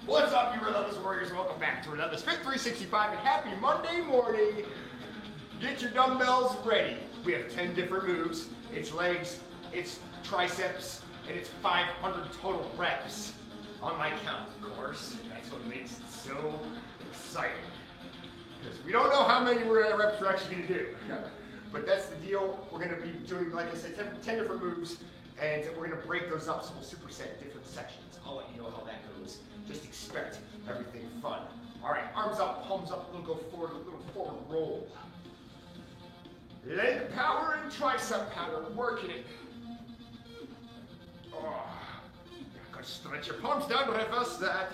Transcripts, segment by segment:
What's up, you relentless warriors? Welcome back to Relentless Fit 365 and happy Monday morning. Get your dumbbells ready. We have 10 different moves. It's legs, it's triceps, and it's 500 total reps on my count, of course. That's what makes it so exciting. Because we don't know how many reps we're actually going to do. But that's the deal. We're going to be doing, like I said, 10 different moves, and we're going to break those up so we'll superset different sections. I'll let you know how that goes. Just expect everything fun. All right, arms up, palms up, a little go forward, a little forward roll. Leg power and tricep power, working it. Oh, gotta stretch your palms down, reverse that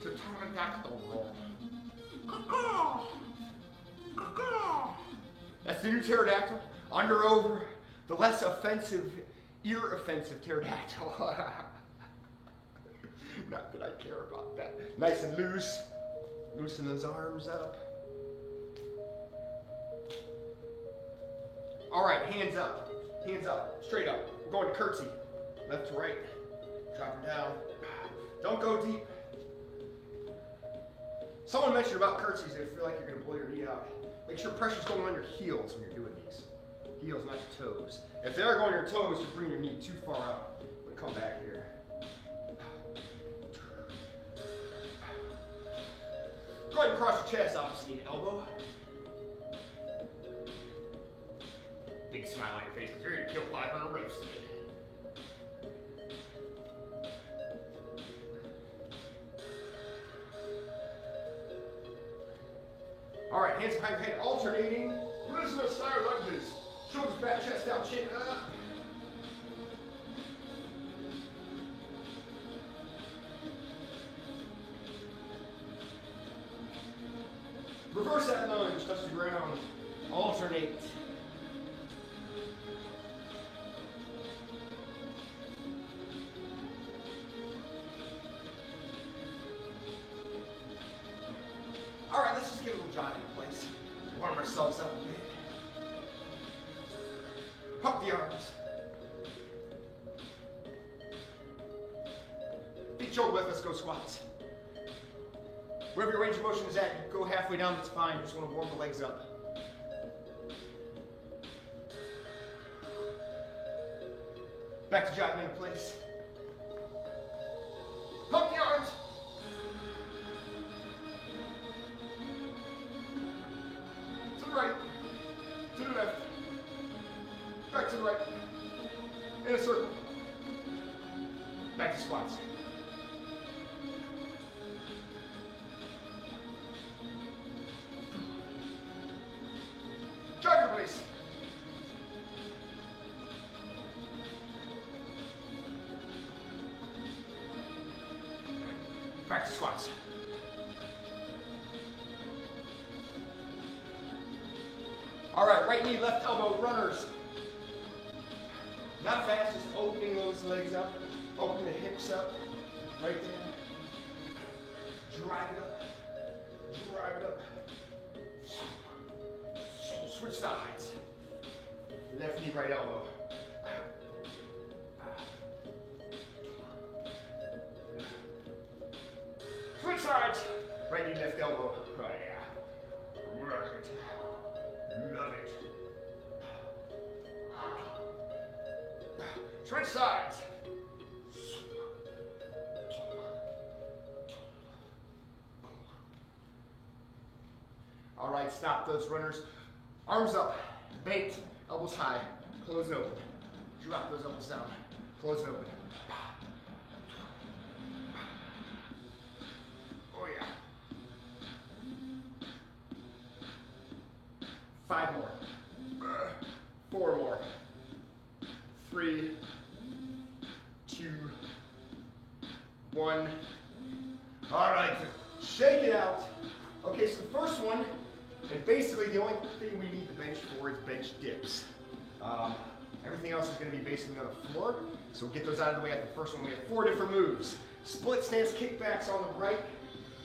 to pterodactyl roll. That's the new pterodactyl. Under over, the less offensive, ear-offensive pterodactyl. Not that I care about that. Nice and loose. Loosen those arms up. All right, hands up. Hands up. Straight up. We're going to curtsy. Left to right. Drop her down. Don't go deep. Someone mentioned about curtsies. They feel like you're going to blow your knee out. Make sure pressure's going on your heels when you're doing these. Heels, not your toes. If they're going on your toes, you bring your knee too far up. We'll come back here. Go ahead and cross your chest, opposite elbow. Big smile on your face. You're ready to kill 500 reps today. All right, hands behind your head, alternating. Prisoner style like this. Shoulders back, chest down, chin up. Reverse that lunge, touch the ground. Alternate. All right, let's just get a little jog in place. Warm ourselves up a bit. Pump the arms. Feet shoulder width, let's go squats. Wherever your range of motion is at, you go halfway down, that's fine. You just want to warm the legs up. Back to jogging into place. Pump the arms. To the right. To the left. Back to the right. In a circle. Back to squats. Jogger, please. Back to squats. All right, right knee, left elbow, runners. Not fast, just opening those legs up, open the hips up, right there. Drive it up, drive it up. Switch sides. Left knee, right elbow. Switch sides. Right knee, left elbow. Oh yeah. Work it. Love it. Switch sides. All right, stop those runners. Arms up, bent, elbows high, close and open. Drop those elbows down, close and open. Oh yeah. 5 more. 4 more. 3, 2, 1. All right, shake it out. Okay, so the first one, and basically the only thing we need the bench for is bench dips. Everything else is going to be basically on the floor, so we'll get those out of the way at the first one. We have 4 different moves. Split stance kickbacks on the right.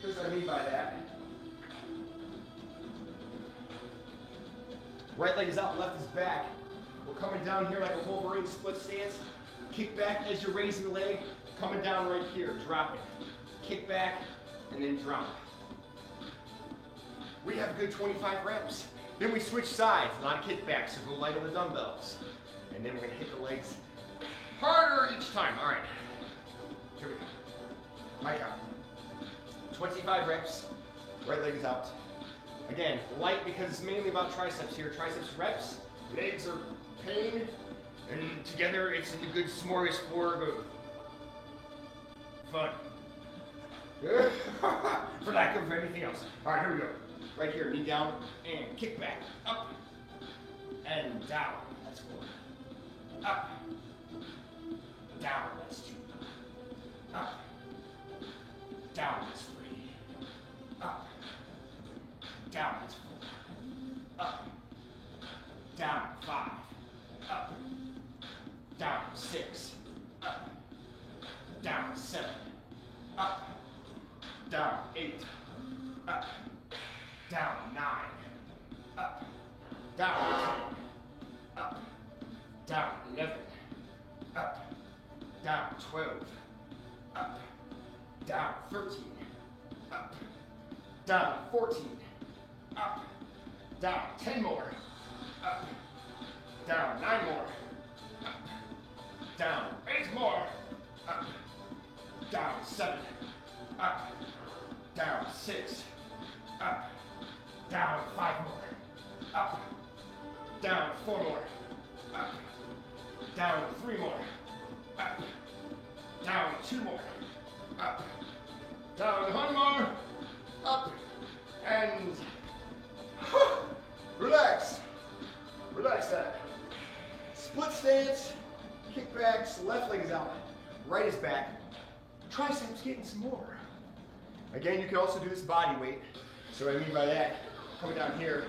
Here's what I mean by that. Right leg is out, left is back. We're coming down here like a Wolverine split stance. Kick back as you're raising the leg, coming down right here, drop it. Kick back, and then drop. We have a good 25 reps. Then we switch sides, a lot of kickbacks, so go light on the dumbbells. And then we're gonna hit the legs harder each time. All right, here we go. My count. 25 reps, right leg is out. Again, light because it's mainly about triceps here. Triceps reps, legs are pain, and together it's a good smorgasbord of fun. For lack of anything else. All right, here we go. Right here, knee down and kick back, up and down. That's 4. Up, down. That's 2. Up, down. That's 3. Up, down. That's 4. Up, down. 5. Up, down. 6. Up, down. 7. Up, down. 8. Up, down. 9. Up, down. 10. Up, down. 11. Up, down. 12. Up, down. 13. Up, down. 14. Up, down. 10 more. Up, down. 9 more. Up, down. 8 more. Up, down. 7. Up, down. 6. Up, down. 5 more. Up, down. 4 more. Up, down. 3 more. Up, down. 2 more. Up, down. 1 more. Up, and relax. Relax that. Split stance, kickbacks, left leg is out, right is back. Triceps getting some more. Again, you can also do this body weight. So what I mean by that, coming down here,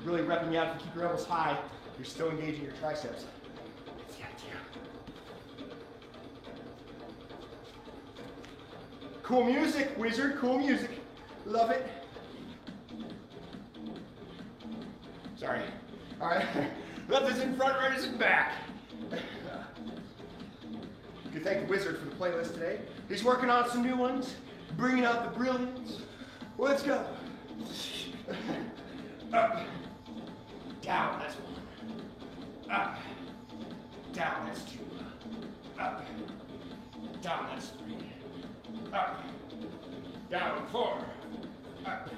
really repping out. If you keep your elbows high, you're still engaging your triceps. That's the idea. Cool music, wizard, cool music. Love it. Sorry. All right. Left is in front, right is in back. You can thank the wizard for the playlist today. He's working on some new ones, bringing out the brilliance. Well, let's go. Up, down, that's 1. Up, down, that's 2. Up, down, that's 3. Up, down, 4. Up,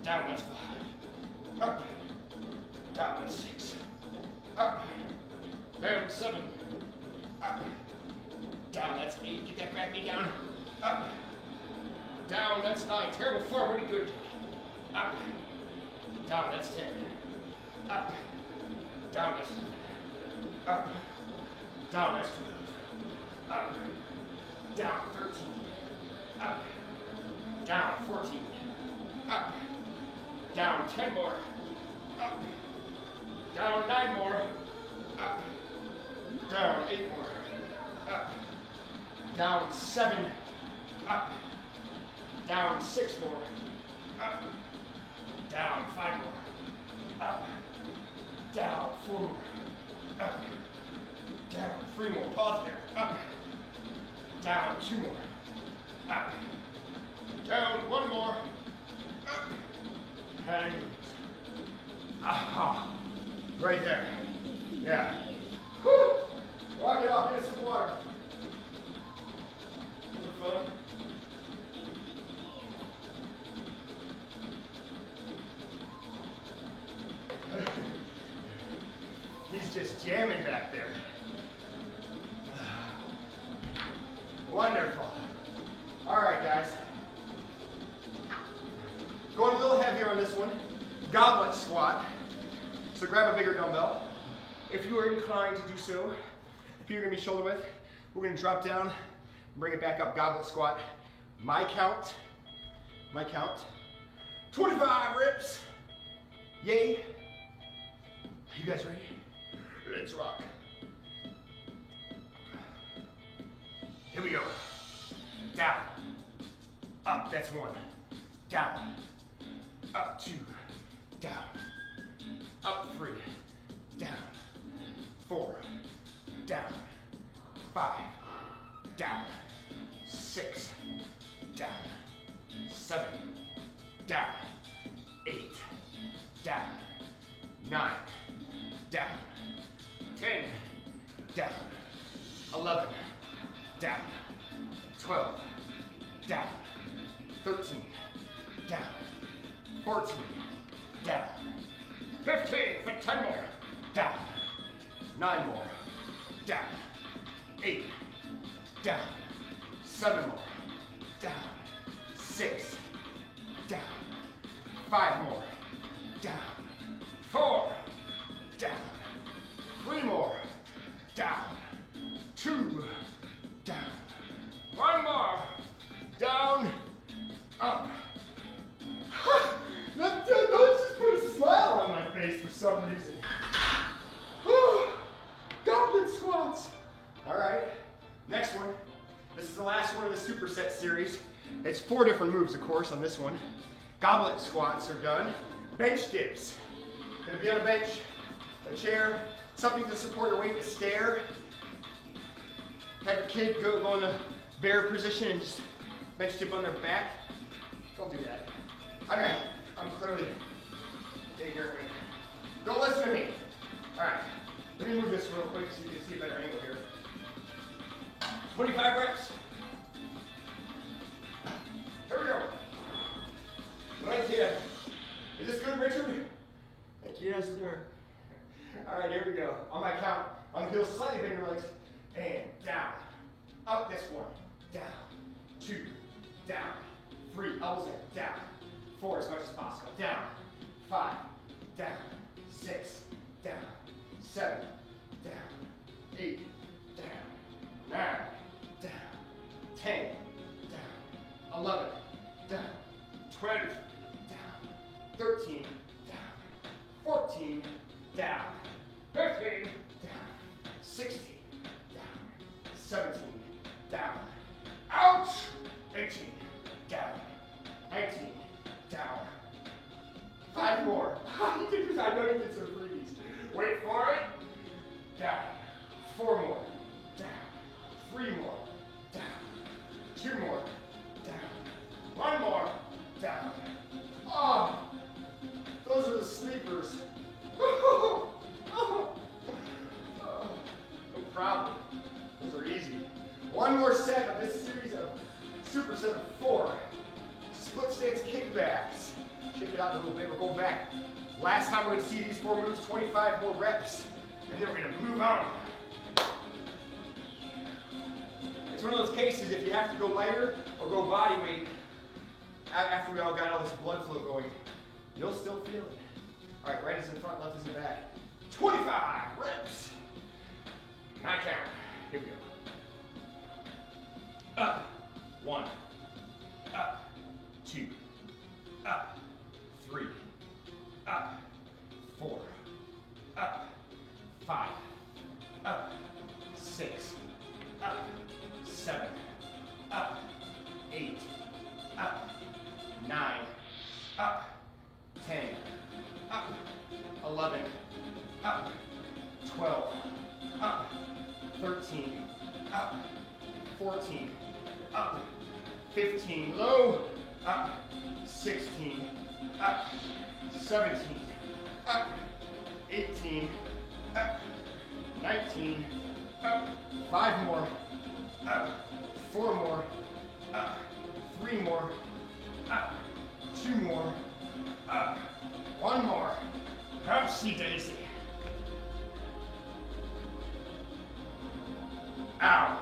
down, that's 5. Up, down, that's 6. Up, down, 7. Up, down, that's 8. Get that back knee down. Up, down, that's 9. Terrible form, really good. Up, down, that's 10. Up, down, that's 11. Up, down, that's 12. Up, down, 13. Up, down, 14. Up, down, 10 more. Up, down, 9 more. Up, down, 8 more. Up, down, 7. Up, down, 6 more. Up, down, 5 more. Up, down, 4 more. Up, down, 3 more. Pause there. Up, down, 2 more. Up, down, 1 more. Up, and right there. Yeah. Whew. Walk it off, get some water. Is it fun? He's just jamming back there. Wonderful. All right, guys. Going a little heavier on this one. Goblet squat. So grab a bigger dumbbell. If you are inclined to do so, if you're going to be shoulder width, we're going to drop down, bring it back up. Goblet squat. My count. 25 reps. Yay. You guys ready? Let's rock. Here we go. Down. Up, that's 1. Down. Up 2. Down. Up 3. Down. 4. Down. 5. Down. 6. Down. 7, down, 8, down, 9, down, 10, down, 11, down, 12, down, 13, down, 14, down, 15, for 10 more, down, 9 more, down, 8, down, 7 more, down, 6, down, 5 more, down, 4, down, 3 more, down, 2, down, 1 more, down, up. That just put a smile on my face for some reason. Goblet squats. All right, next one. This is the last one of the superset series. It's 4 different moves, of course, on this one. Goblet squats are done. Bench dips. Gonna be on a bench, a chair, something to support your weight, a stair. Have a kid go in a bear position and just bench dip on their back. Don't do that. Okay, I'm clearly ignorant. Don't listen to me. All right, let me move this real quick so you can see a better angle here. 25 reps. Here we go. Right here. Is this good, Richard? Yes, sir. All right, here we go. On my count, on the heels, slightly bend your legs, and down. Up this one. Down. 2. Down. 3. Elbows in. Down. 4 as much as possible. Down. 5. Down. 6. Down. 7. Down. 8. Down. 9. Down. 10. Down. 11. Down. 12. Down. 13. Down. 14. Down. 15. Down. 16. Down. 17. Down. Ouch! 18. Down. 19. Down. 5 more. I know you did some freebies. Wait for it. Down. 4 more. Down. 3 more. Down. 2 more. Down. 1 more. Down. Oh, those are the sleepers. No problem. Those are easy. 1 more set of this series of superset of 4. Split stance kickbacks. Check it out a little bit. We'll go back. Last time we're going to see these 4 moves, 25 more reps. And then we're going to move on. It's one of those cases, if you have to go lighter or go body weight, after we all got all this blood flow going, you'll still feel it. All right, right is in front, left is in back. 25 reps. My count. Here we go. Up. 1. Up. 2. Up. 3. Up. 4. Up. 5. Up. 6. Up. 7. Up. 8. Up. 9. Up. 10. Up. 11. Up. 12. Up. 13. Up. 14. Up. 15. Low. Up. 16. Up. 17. Up. 18. Up. 19. Up. 5 more. Up. 4 more. Up. 3 more. Up. 2 more. Up. 1 more. Upsy daisy. Ow.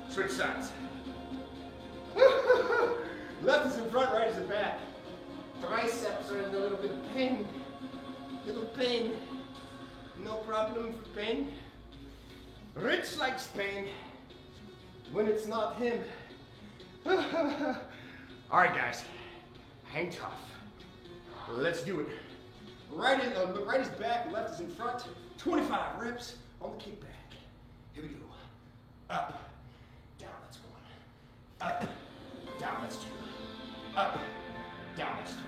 Switch sides. Left is in front, right is in back. Triceps are in a little bit of pain. Little pain. No problem for pain. Rich likes pain when it's not him. All right, guys. Hang tough. Let's do it. Right is back, left is in front. 25 reps on the kickback. Here we go. Up, down, that's 1. Up, down, that's 2. Up, down, that's 3.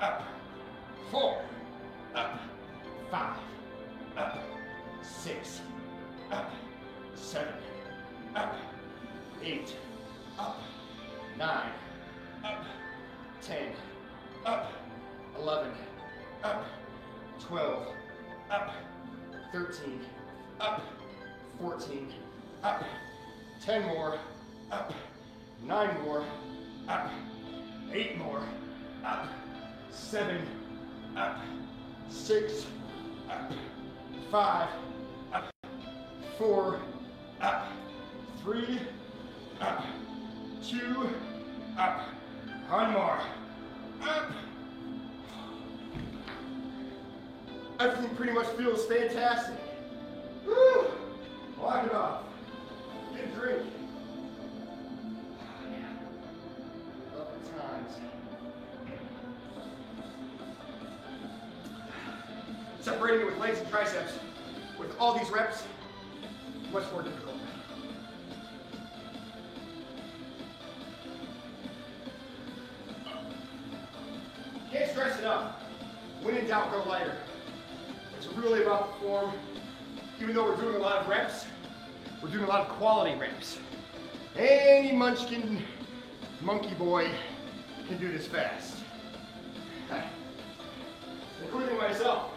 Up, 4. Up, 5. Up, 6. Up, 7. Up, 8. Up, 9. up, 10, up, 11, up, 12, up, 13, up, 14, up, 10 more, up, 9 more, up, 8 more, up, 7, up, 6, up, 5, up, 4, up, 3, up, 2, up, 1 more, up. Everything pretty much feels fantastic. Woo! Lock it off. Get a drink. Oh, yeah. Love the times. Separating it with legs and triceps with all these reps, much more difficult. Can't stress enough. When in doubt, go lighter. It's really about the form. Even though we're doing a lot of reps, we're doing a lot of quality reps. Any munchkin monkey boy can do this fast. Including myself.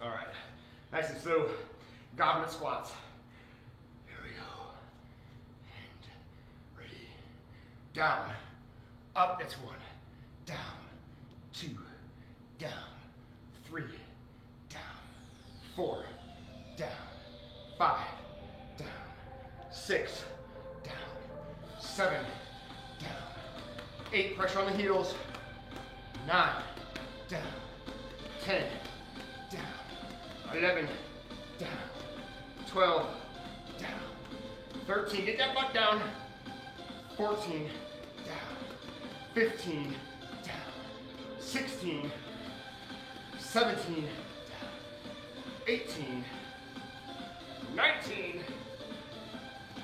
All right, nice and slow, goblet squats. Here we go, and ready. Down, up, that's 1, down, 2, down, 3, down, 4, down, 5, down, 6, down, 7, down, 8, pressure on the heels, 9, down, 10, down, 11, down, 12, down, 13, get that butt down, 14, down, 15, down, 16, 17, down, 18, 19,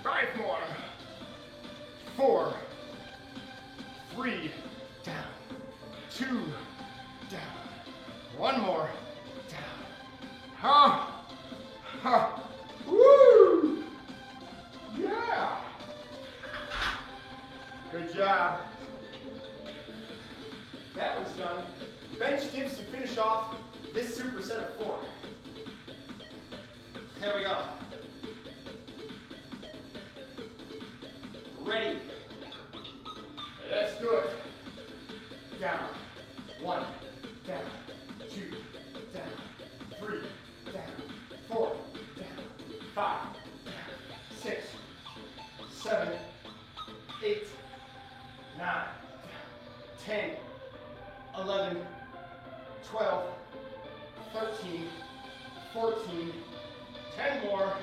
5 more, 4, 3, down, 2, down, 1 more, down. Ha! Ha! Woo! Yeah! Good job. That was done. Bench dips to finish off this superset of 4. Here we go. Ready. Let's do it. Down. 1, down, 2, down, 3, down, 4, down, 5, down, 6, 7, 8, 9, 10, 11, 12, 13, 14, 10 more,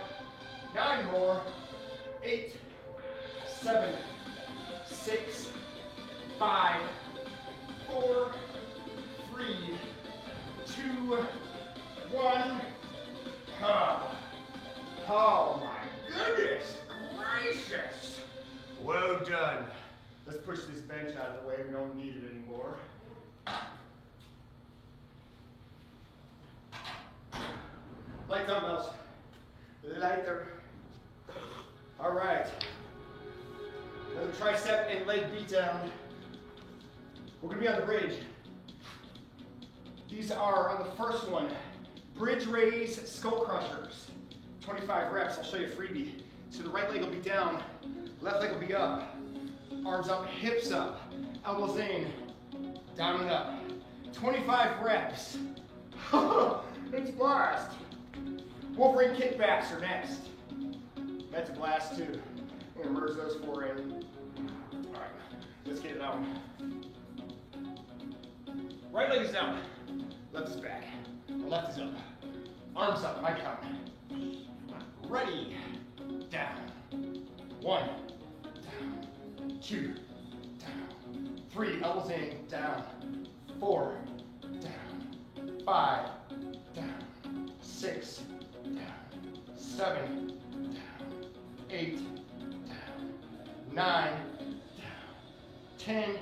9 more, 8, 7, 6, 5, 4, 3, 2, 1. Oh my goodness gracious. Well done. Let's push this bench out of the way. We don't need it anymore. Light dumbbells. Lighter. All right. Another tricep and leg beat down. We're gonna be on the bridge. These are on the first one, bridge raise skull crushers. 25 reps, I'll show you a freebie. So the right leg will be down, left leg will be up. Arms up, hips up, elbows in, down and up. 25 reps. It's a blast. Wolverine kickbacks are next. That's a blast too. I'm gonna merge those 4 in. All right, let's get it out. Right leg is down, left is back, left is up. Arms up, my count. Ready, down. 1, down, 2, down, 3, elbows in, down, 4, down, 5, down, 6, down, 7, down, 8, down, 9, down, 10, down,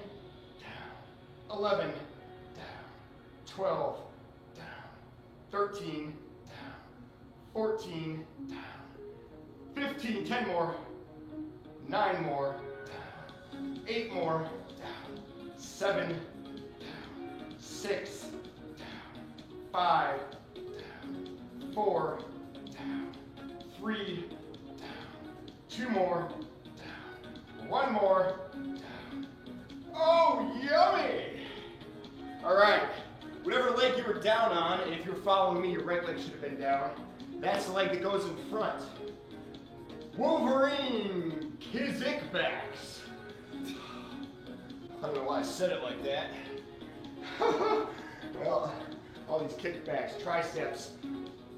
11, down, 12, down, 13, down, 14, down, 15, 10 more, 9 more, 8 more, 7, 6, 5, 4, 3, 2 more, 1 more. Oh, yummy! All right, whatever leg you were down on, and if you're following me, your right leg should have been down. That's the leg that goes in front. Wolverine kickbacks. I don't know why I said it like that. Well, all these kickbacks, triceps.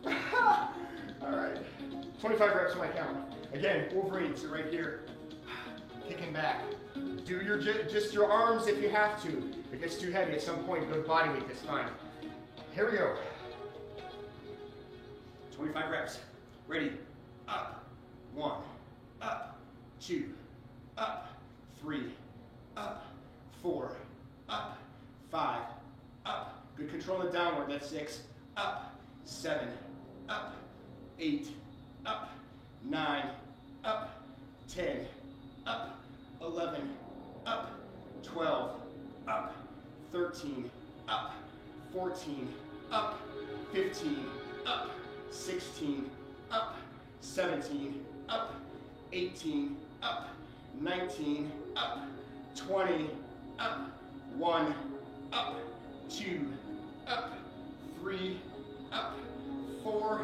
All right, 25 reps on my count. Again, Wolverine, so right here, kicking back. Do your just your arms if you have to. If it gets too heavy at some point, go to body weight, that's fine. Here we go. 25 reps. Ready? Up. 1. Up. 2. Up. 3. Up. 4. Up. 5. Up. Good control of the downward. That's 6. Up. 7. Up. 8. Up. 9. Up. 10. Up. 11. Up. 12. Up. 13. Up. 14. Up. 15. Up. 16. Up. 17. Up. 18. Up. 19. Up. 20. Up. 1. Up. 2. Up. 3. Up. 4.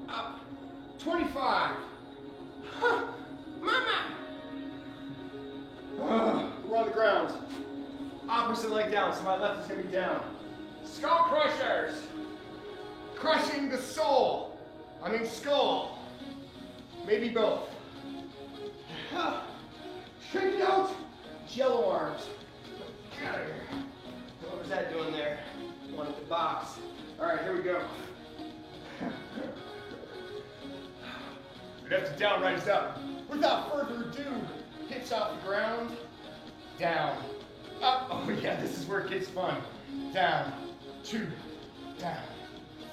Up. 25. Mama! We're on the ground. Opposite leg down, so my left is going to be down. Skull crushers. Crushing the soul. I mean skull. Maybe both. Shake it out. Jello arms. Get out of here. What was that doing there? Wanted the box. All right, here we go. We'd have to down rise up. Without further ado, hips off the ground. Down. Up. Oh yeah, this is where it gets fun. Down. 2. Down.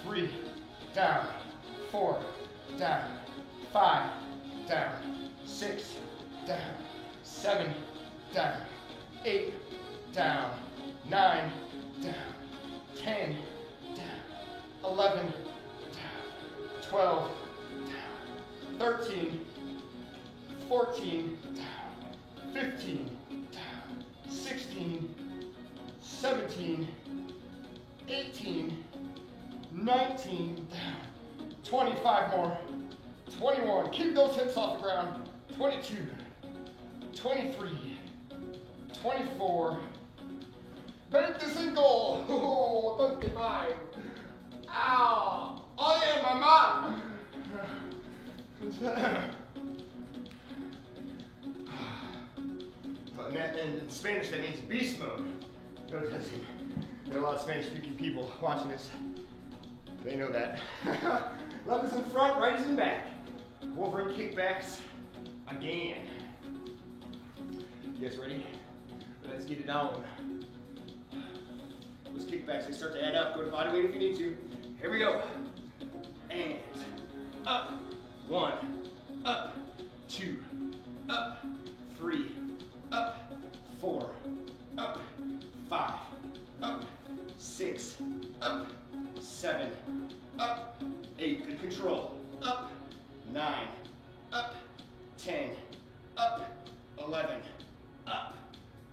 3. Down. 4. Down. 5. Down. 6. Down. 7. Down. 8. Down. 9. Down. 10. Down. 11. Down. 12. Down. 13. 14. Down. 15. Down. 16. 17. 18. 19. Down. 25 more. 21. Keep those hips off the ground. 22. 23. 24. Make this in goal. Oh, 25. Ow. Oh yeah, my mom. And in Spanish, that means beast mode. There are a lot of Spanish-speaking people watching this. They know that. Left is in front, right is in back. Wolverine kickbacks again. You guys ready? Let's get it on. Those kickbacks, they start to add up. Go to body weight if you need to. Here we go. And up. 1. Up. 2. Up. 3. Up. 4. Up. 5. Up. 6. Up. 7. Up. 8. Good control. Up. 9. Up. 10. Up. 11. Up.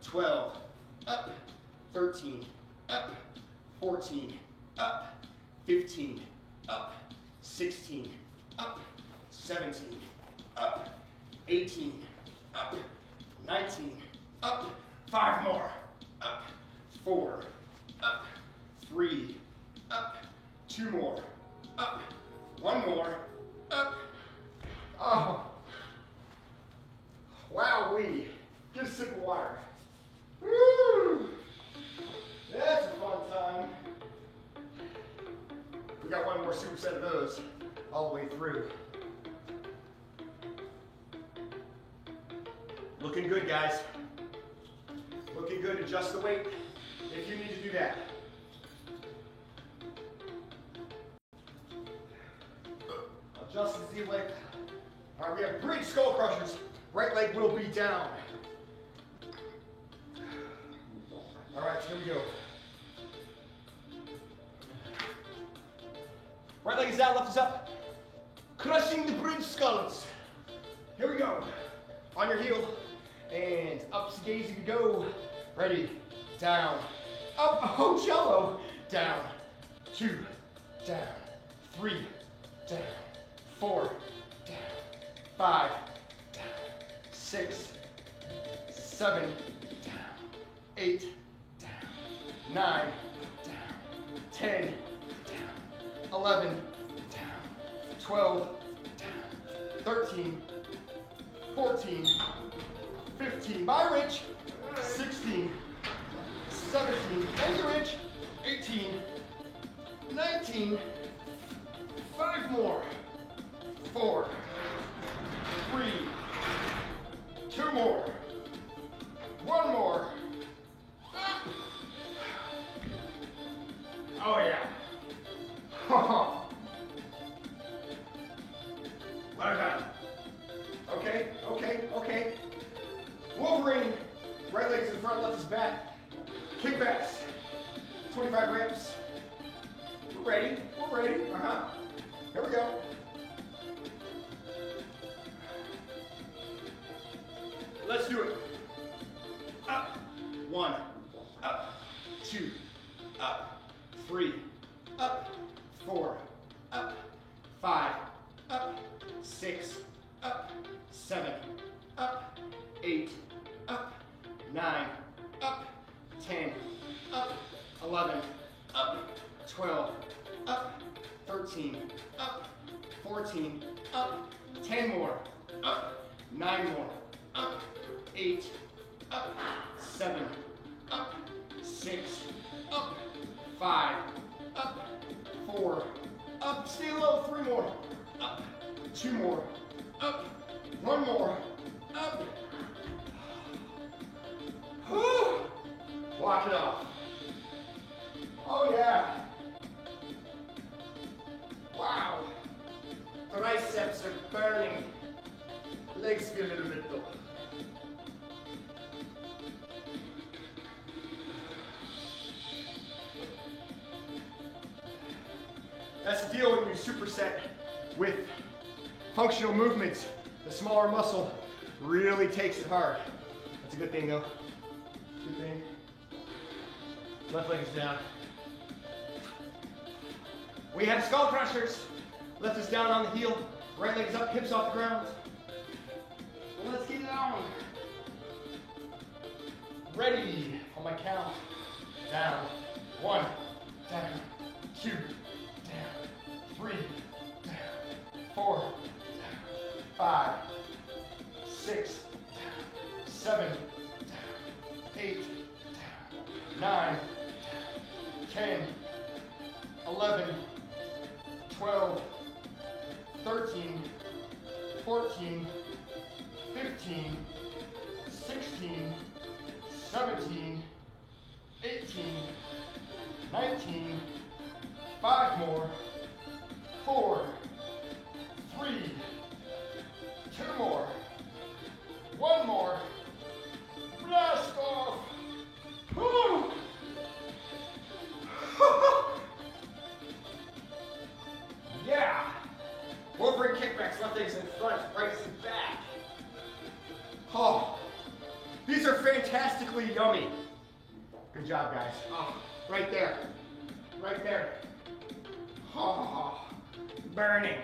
12. Up. 13. Up. 14. Up. 15. Up. 16. Up. 17. Up. 18. Up. 19. Up. 5 more. Up. 4. Up. 3. Up. 2 more. Up. 1 more. Up. Oh. Wowee. Get a sip of water. Woo! That's a fun time. We got 1 more superset of those all the way through. Looking good, guys. Looking good. Adjust the weight if you need to do that. Adjust the Z leg. All right, we have bridge skull crushers. Right leg will be down. All right, here we go. Right leg is down, left is up. Crushing the bridge skulls. Here we go. On your heel. And up to gaze you go. Ready. Down. Up. Oh, jello. Down. 2. Down. 3. Down. 4. Down. 5. Down. 6. 7. Down. 8. Down. 9. Down. 10. Down. 11. Down. 12. Down. 13. 14. 15. Bye, Rich. 16. 17. Thank you, Rich. 18. 19. 5 more. 4. 3. 2 more. 1 more. Oh, yeah. Well done. Okay, okay, okay. Wolverine. Right leg is in front, left is back. Kickbacks. 25 reps. We're ready. We're ready. Here we go. Let's do it. Up. 1. Up. 2. Up. 3. Up. 4. Up. 5. Up. 6. Up. 7. Up. 8. Up. 9. Up. 10. Up. 11. Up. 12. Up. 13. Up. 14. Up. 10 more. Up. 9 more. Up. 8. Up. 7. Up. 6. Up. 5. Up. 4. Up. Stay low. 3 more. Up. 2 more. Up. 1 more. Up. Whew. Walk it off. Oh yeah. Wow. Triceps are burning. Legs feel a little bit though. That's the deal when you superset with functional movements. The smaller muscle really takes it hard. That's a good thing though. Good thing. Left leg is down. We have skull crushers. Left is down on the heel. Right leg is up, hips off the ground. Well, let's get it on. Ready on my count. Down. 1. Down. 2. Down. 3. Down. 4. Down. 5. 6. Down. 7. Down. 8. Down. 9. Down. 10. 11. 12. 13. 14. 15. 16. 17. 18. 19. 5 more. 4. 3. 2 more. 1 more. Blast off. Woo. Yeah. Wolverine kickbacks, left leg's in front, right is in back. Oh, these are fantastically yummy. Good job, guys. Oh, right there. Right there. Oh, burning.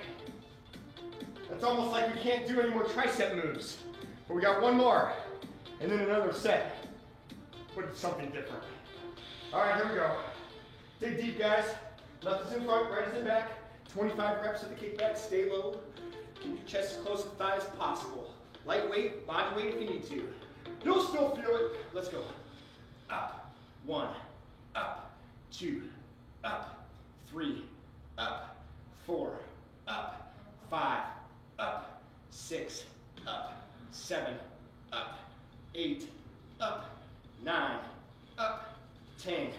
It's almost like we can't do any more tricep moves. But we got 1 more, and then another set. But it's something different. All right, here we go. Dig deep, guys. Left is in front, right is in back. 25 reps of the kickback, stay low. Keep your chest as close to the thigh as possible. Lightweight, body weight if you need to. You'll still feel it. Let's go. Up. 1. Up. 2. Up. 3. Up. 4. Up. 5. Up. 6. Up. 7. Up. 8. Up. 9. Up. 10.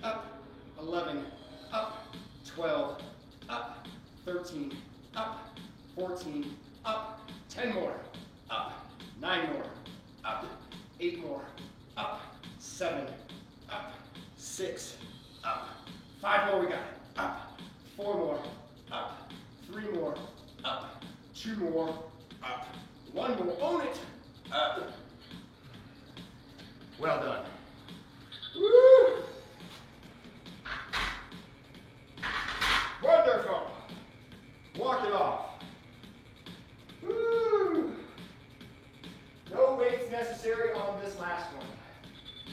Up. 11. Up. 12. Up. 13. Up. 14. Up. 10 more. up. 9 more, up. 8 more, up. 7, up. 6, up. 5 more, we got it, up. 4 more, up. 3 more, up. 2 more, up. 1 more, own it, up. Well done. Woo! Wonderful. Walk it off. Woo! No weights necessary on this last one.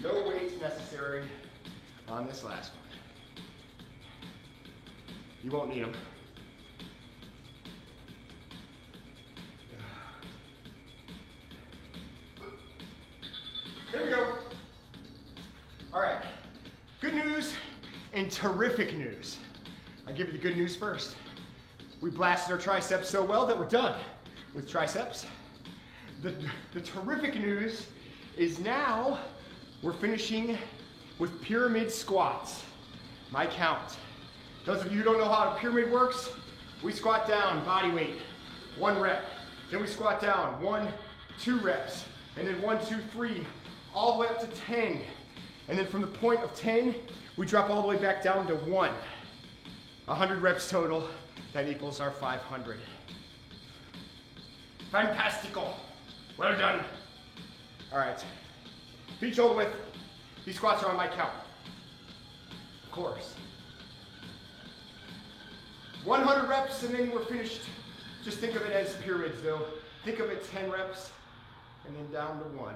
No weights necessary on this last one. You won't need them. Here we go. All right. Good news and terrific news. I'll give you the good news first. We blasted our triceps so well that we're done with triceps. The terrific news is now we're finishing with pyramid squats. My count. Those of you who don't know how a pyramid works, we squat down, body weight, 1 rep. Then we squat down, 1, 2 reps. And then 1, 2, 3, all the way up to 10. And then from the point of 10, we drop all the way back down to 1. 100 reps total, that equals our 500. Fantastical. Well done. All right, feet shoulder width. These squats are on my count. Of course. 100 reps and then we're finished. Just think of it as pyramids though. Think of it 10 reps and then down to 1. All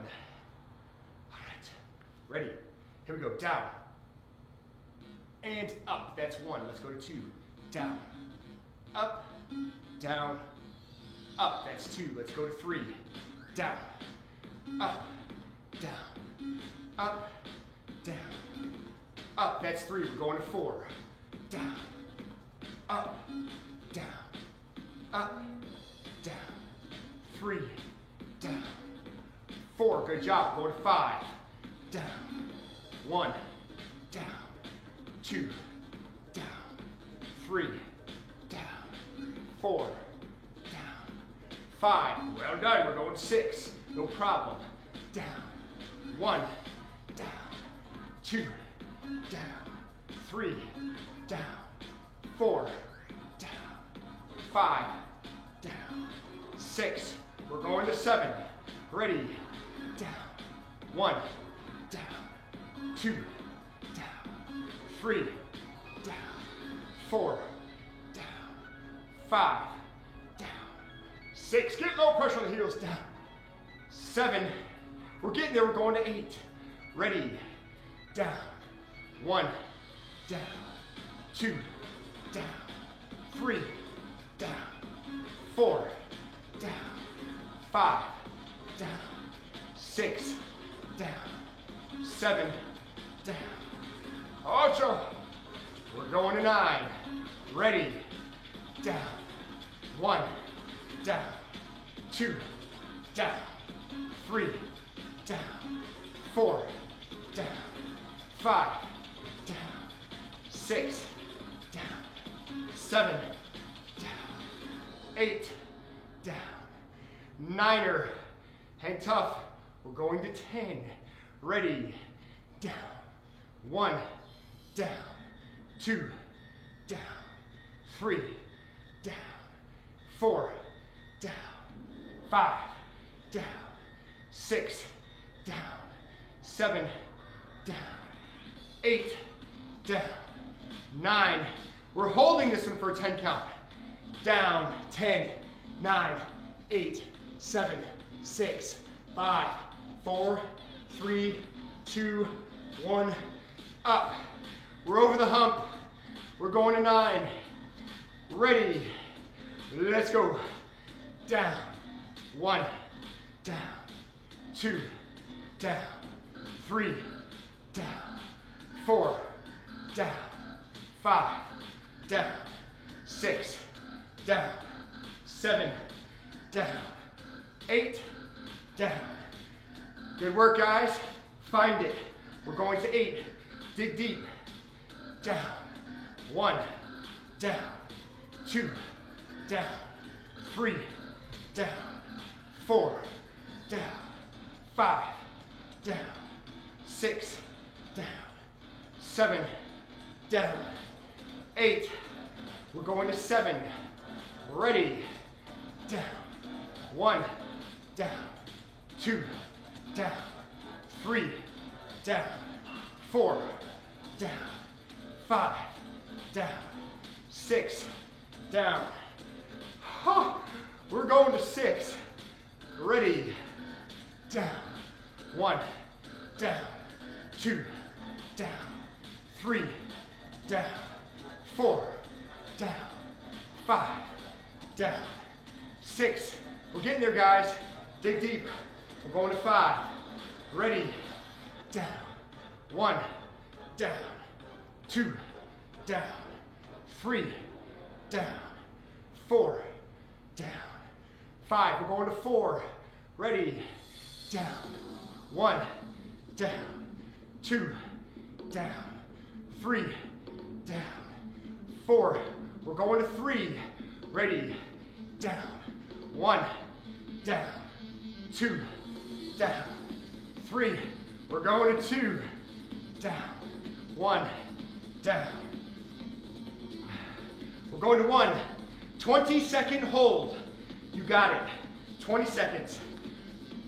right, ready? Here we go, down. And up, that's 1. Let's go to 2. Down, up, down, up, that's 2. Let's go to 3. Down, up, down, up, down, up, that's 3. We're going to 4. Down, up, down, up, down, 3, down, 4. Good job. Go to 5. Down, 1, down, 2, down, 3, down, 4, down, 5. Well done. We're going 6. No problem. Down, 1, down, 2, down, 3, down, 4, down, 5, down, 6. We're going to 7. Ready. Down, 1, down, 2, down, 3, down, 4, down, 5, down, 6. Get low pressure on the heels. Down, 7. We're getting there. We're going to 8. Ready. Down, 1, down, 2, down, 3, down, 4, down, 5, down, 6, down, 7, down. 8. We're going to 9. Ready. Down. 1, down, 2, down, 3, down, 4, down, 5, down, 6, down, 7, down, 8, down, 9er. Hang tough. We're going to 10. Ready. Down. 1, down, 2, down, 3, down, 4, down, 5, down, 6, down, 7, down, 8, down, 9. We're holding this one for a 10 count. Down, 10, 9, 8, 7, 6, 5, 4, 3, 2, 1, up. We're over the hump. We're going to 9. Ready. Let's go. Down. 1, down, 2, down, 3, down, 4, down, 5, down, 6, down, 7, down, 8, down. Good work, guys. Find it. We're going to 8. Dig deep. Down. 1, down, 2, down, 3, down, 4, down, 5, down, 6, down, 7, down, 8, we're going to 7, ready, down, 1, down, 2, down, 3, down, 4, down, 5, down, 6, down. Oh, we're going to 6. Ready, down, 1, down, 2, down, 3, down, 4, down, 5, down, 6. We're getting there, guys. Dig deep. We're going to 5. Ready, down, 1, down, 2, down, 3, down, 4, down, 5. We're going to 4. Ready, down, 1, down, 2, down, 3, down, 4. We're going to 3. Ready, down, 1, down, 2, down, 3. We're going to 2, down, 1, down. We're going to 1. 20-second hold. You got it. 20 seconds.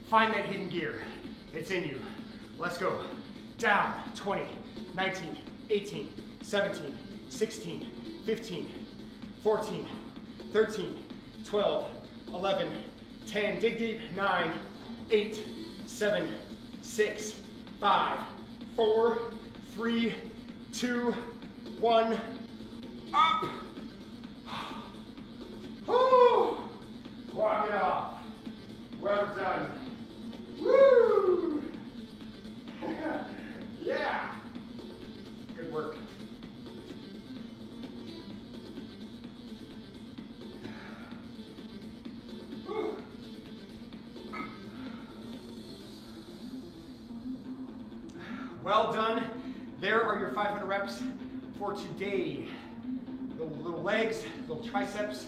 Find that hidden gear. It's in you. Let's go. Down. 20, 19, 18, 17, 16, 15, 14, 13, 12, 11, 10. Dig deep. 9, 8, 7, 6, 5, 4, 3, 2, 1. Up. Woo! Walk it off. Well done. Woo! Yeah. Good work. Woo. Well done. There are your 500 reps for today. Little legs, little triceps.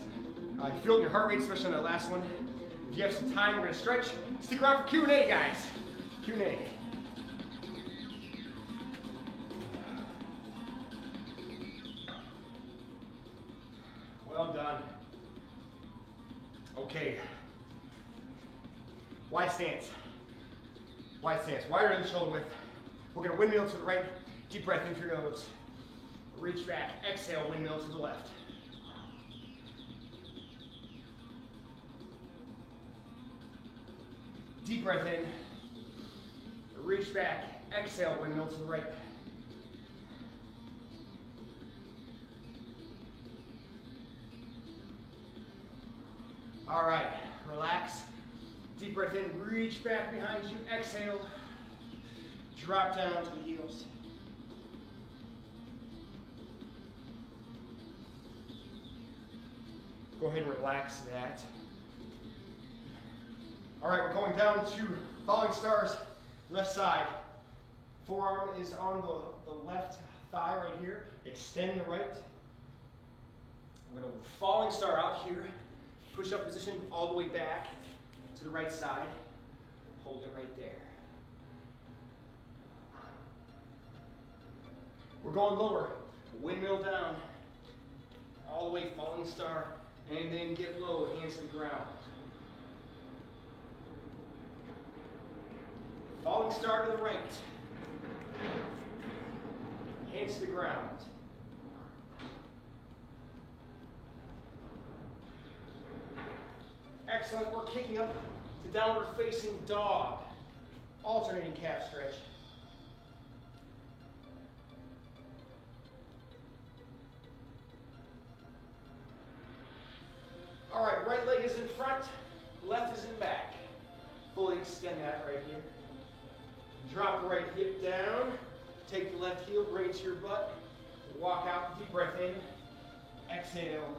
You feel it in your heart rate, especially on that last one. If you have some time, we're going to stretch. Stick around for Q&A, guys. Q&A. Well done. Okay. Wide stance. Wide stance. Wider in the shoulder width. We're going to windmill to the right. Deep breath in through your nose. Reach back. Exhale, windmill to the left. Deep breath in. Reach back. Exhale, windmill to the right. All right, relax. Deep breath in. Reach back behind you. Exhale. Drop down to the heels. Go ahead and relax that. All right, we're going down to falling stars, left side. Forearm is on the left thigh right here. Extend the right. I'm going to falling star out here. Push up position all the way back to the right side. Hold it right there. We're going lower. Windmill down. All the way falling star. And then get low, hands to the ground. Falling star to the right. Hands to the ground. Excellent. We're kicking up to downward facing dog. Alternating calf stretch. All right, right leg is in front, left is in back. Fully extend that right here. Drop the right hip down. Take the left heel, bring it to your butt. Walk out, deep breath in. Exhale.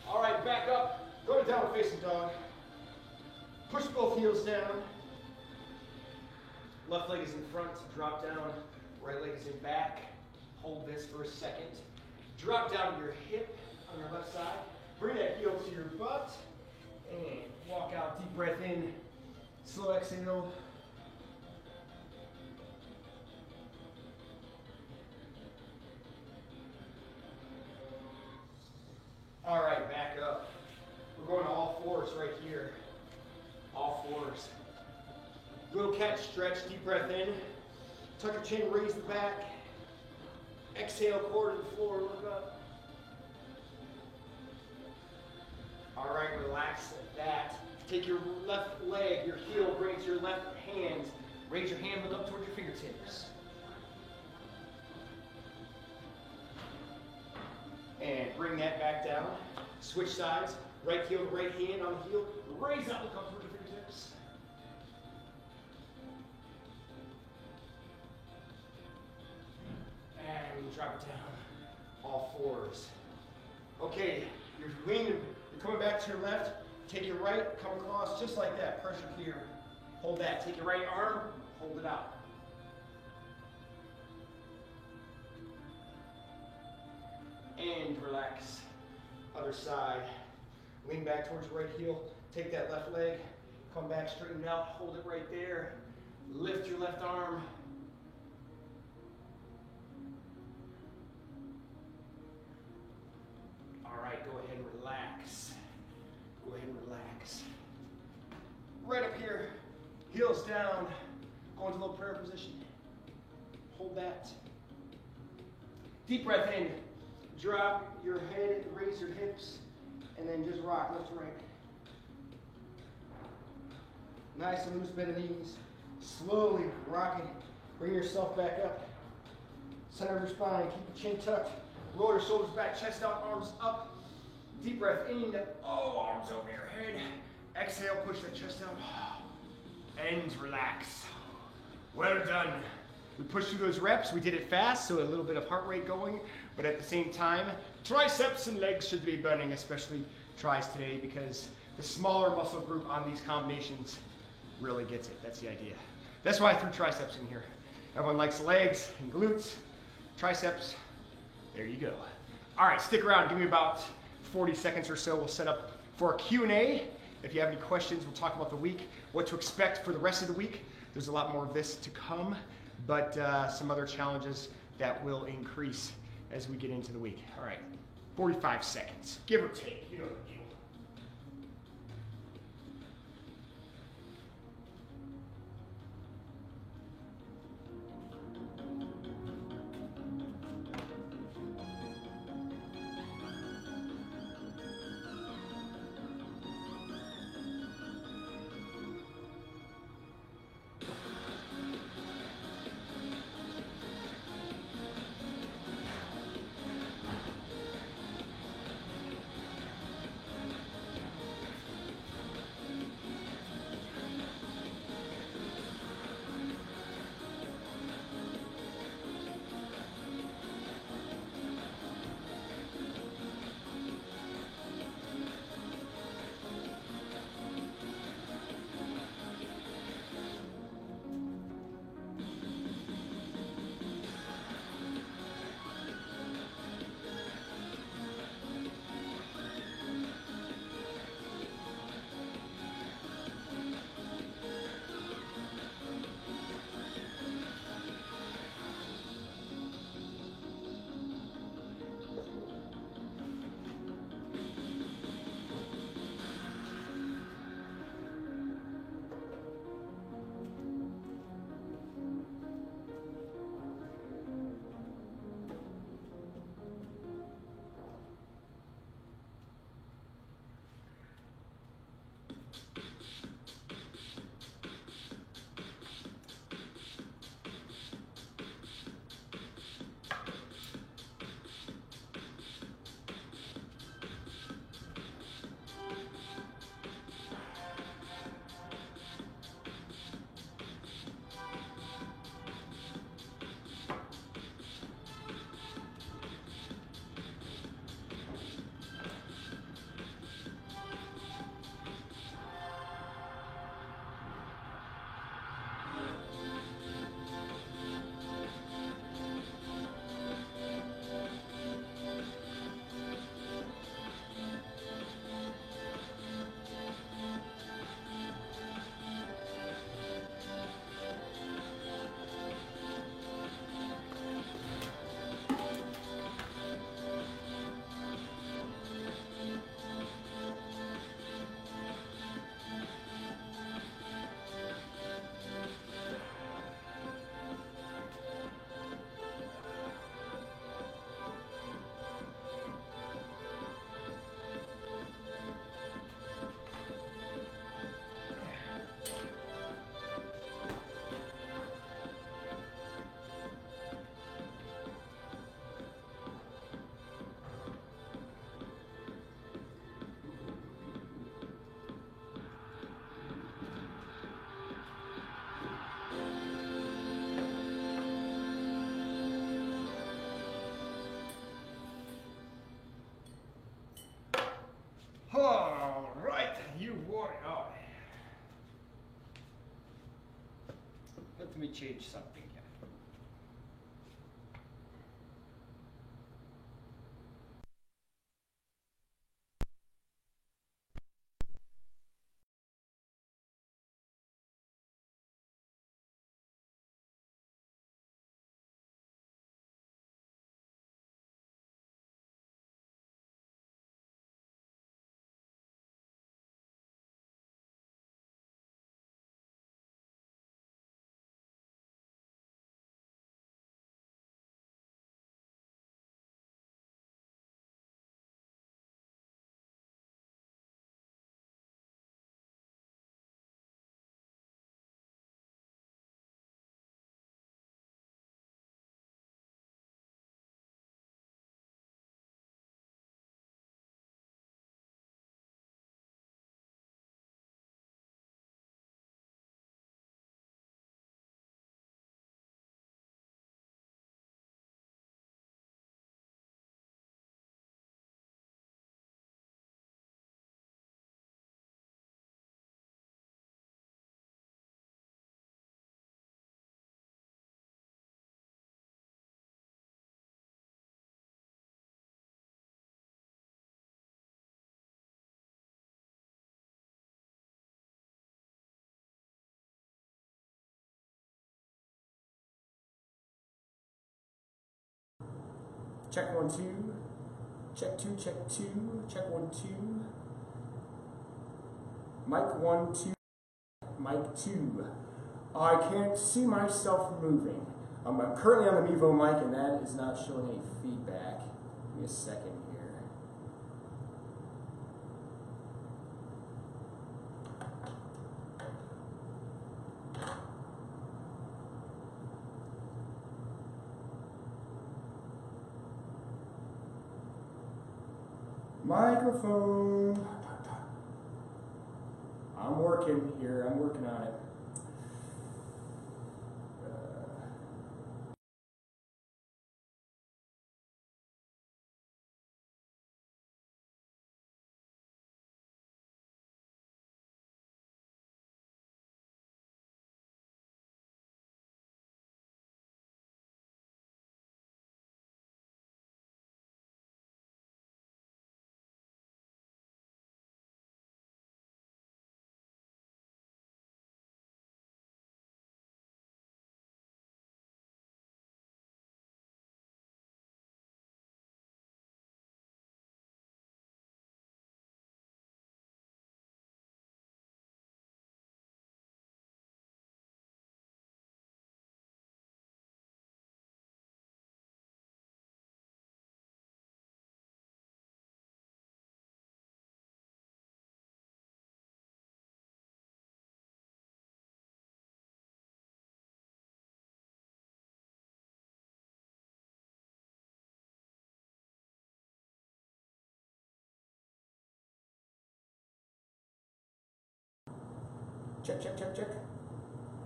All right, back up. Go to downward facing dog. Push both heels down. Left leg is in front, drop down. Right leg is in back. Hold this for a second. Drop down your hip on your left side. Bring that heel to your butt. And walk out, deep breath in. Slow exhale. All right, back up. We're going to all fours right here. All fours. Little cat stretch, deep breath in. Tuck your chin, raise the back. Exhale, core to the floor, look up. All right, relax that. Take your left leg, your heel, bring it to your left hand. Raise your hand, look up towards your fingertips. And bring that back down. Switch sides. Right heel to right hand on the heel. Raise up, look up towards your fingertips. And drop it down. All fours. Okay, you're leaning, you're coming back to your left. Take your right, come across just like that. Pressure here. Hold that. Take your right arm, hold it out. And relax. Other side. Lean back towards your right heel. Take that left leg. Come back, straighten it out. Hold it right there. Lift your left arm. All right, go ahead and relax. Go ahead and relax. Right up here. Heels down. Go into a little prayer position. Hold that. Deep breath in. Drop your head, raise your hips, and then just rock left to right. Nice and loose bend of knees. Slowly rocking. Bring yourself back up. Center of your spine. Keep the chin tucked. Roll your shoulders back, chest out, arms up. Deep breath in. Oh, arms over your head. Exhale, push the chest out. And relax. Well done. We pushed through those reps. We did it fast, so a little bit of heart rate going, but at the same time, triceps and legs should be burning, especially tris today, because the smaller muscle group on these combinations really gets it. That's the idea. That's why I threw triceps in here. Everyone likes legs and glutes, triceps. There you go. All right, stick around. Give me about 40 seconds or so. We'll set up for a Q&A. If you have any questions, we'll talk about the week, what to expect for the rest of the week. There's a lot more of this to come, but some other challenges that will increase as we get into the week. All right, 45 seconds, give or take. You know the deal. me change something here. Check 1 2. Check 2, check 2. Check 1 2. Mic 1 2. Mic 2. I can't see myself moving. I'm currently on the Mevo mic and that is not showing any feedback. Give me a second here. Microphone. I'm working here. I'm working on it. Check, check, check, check.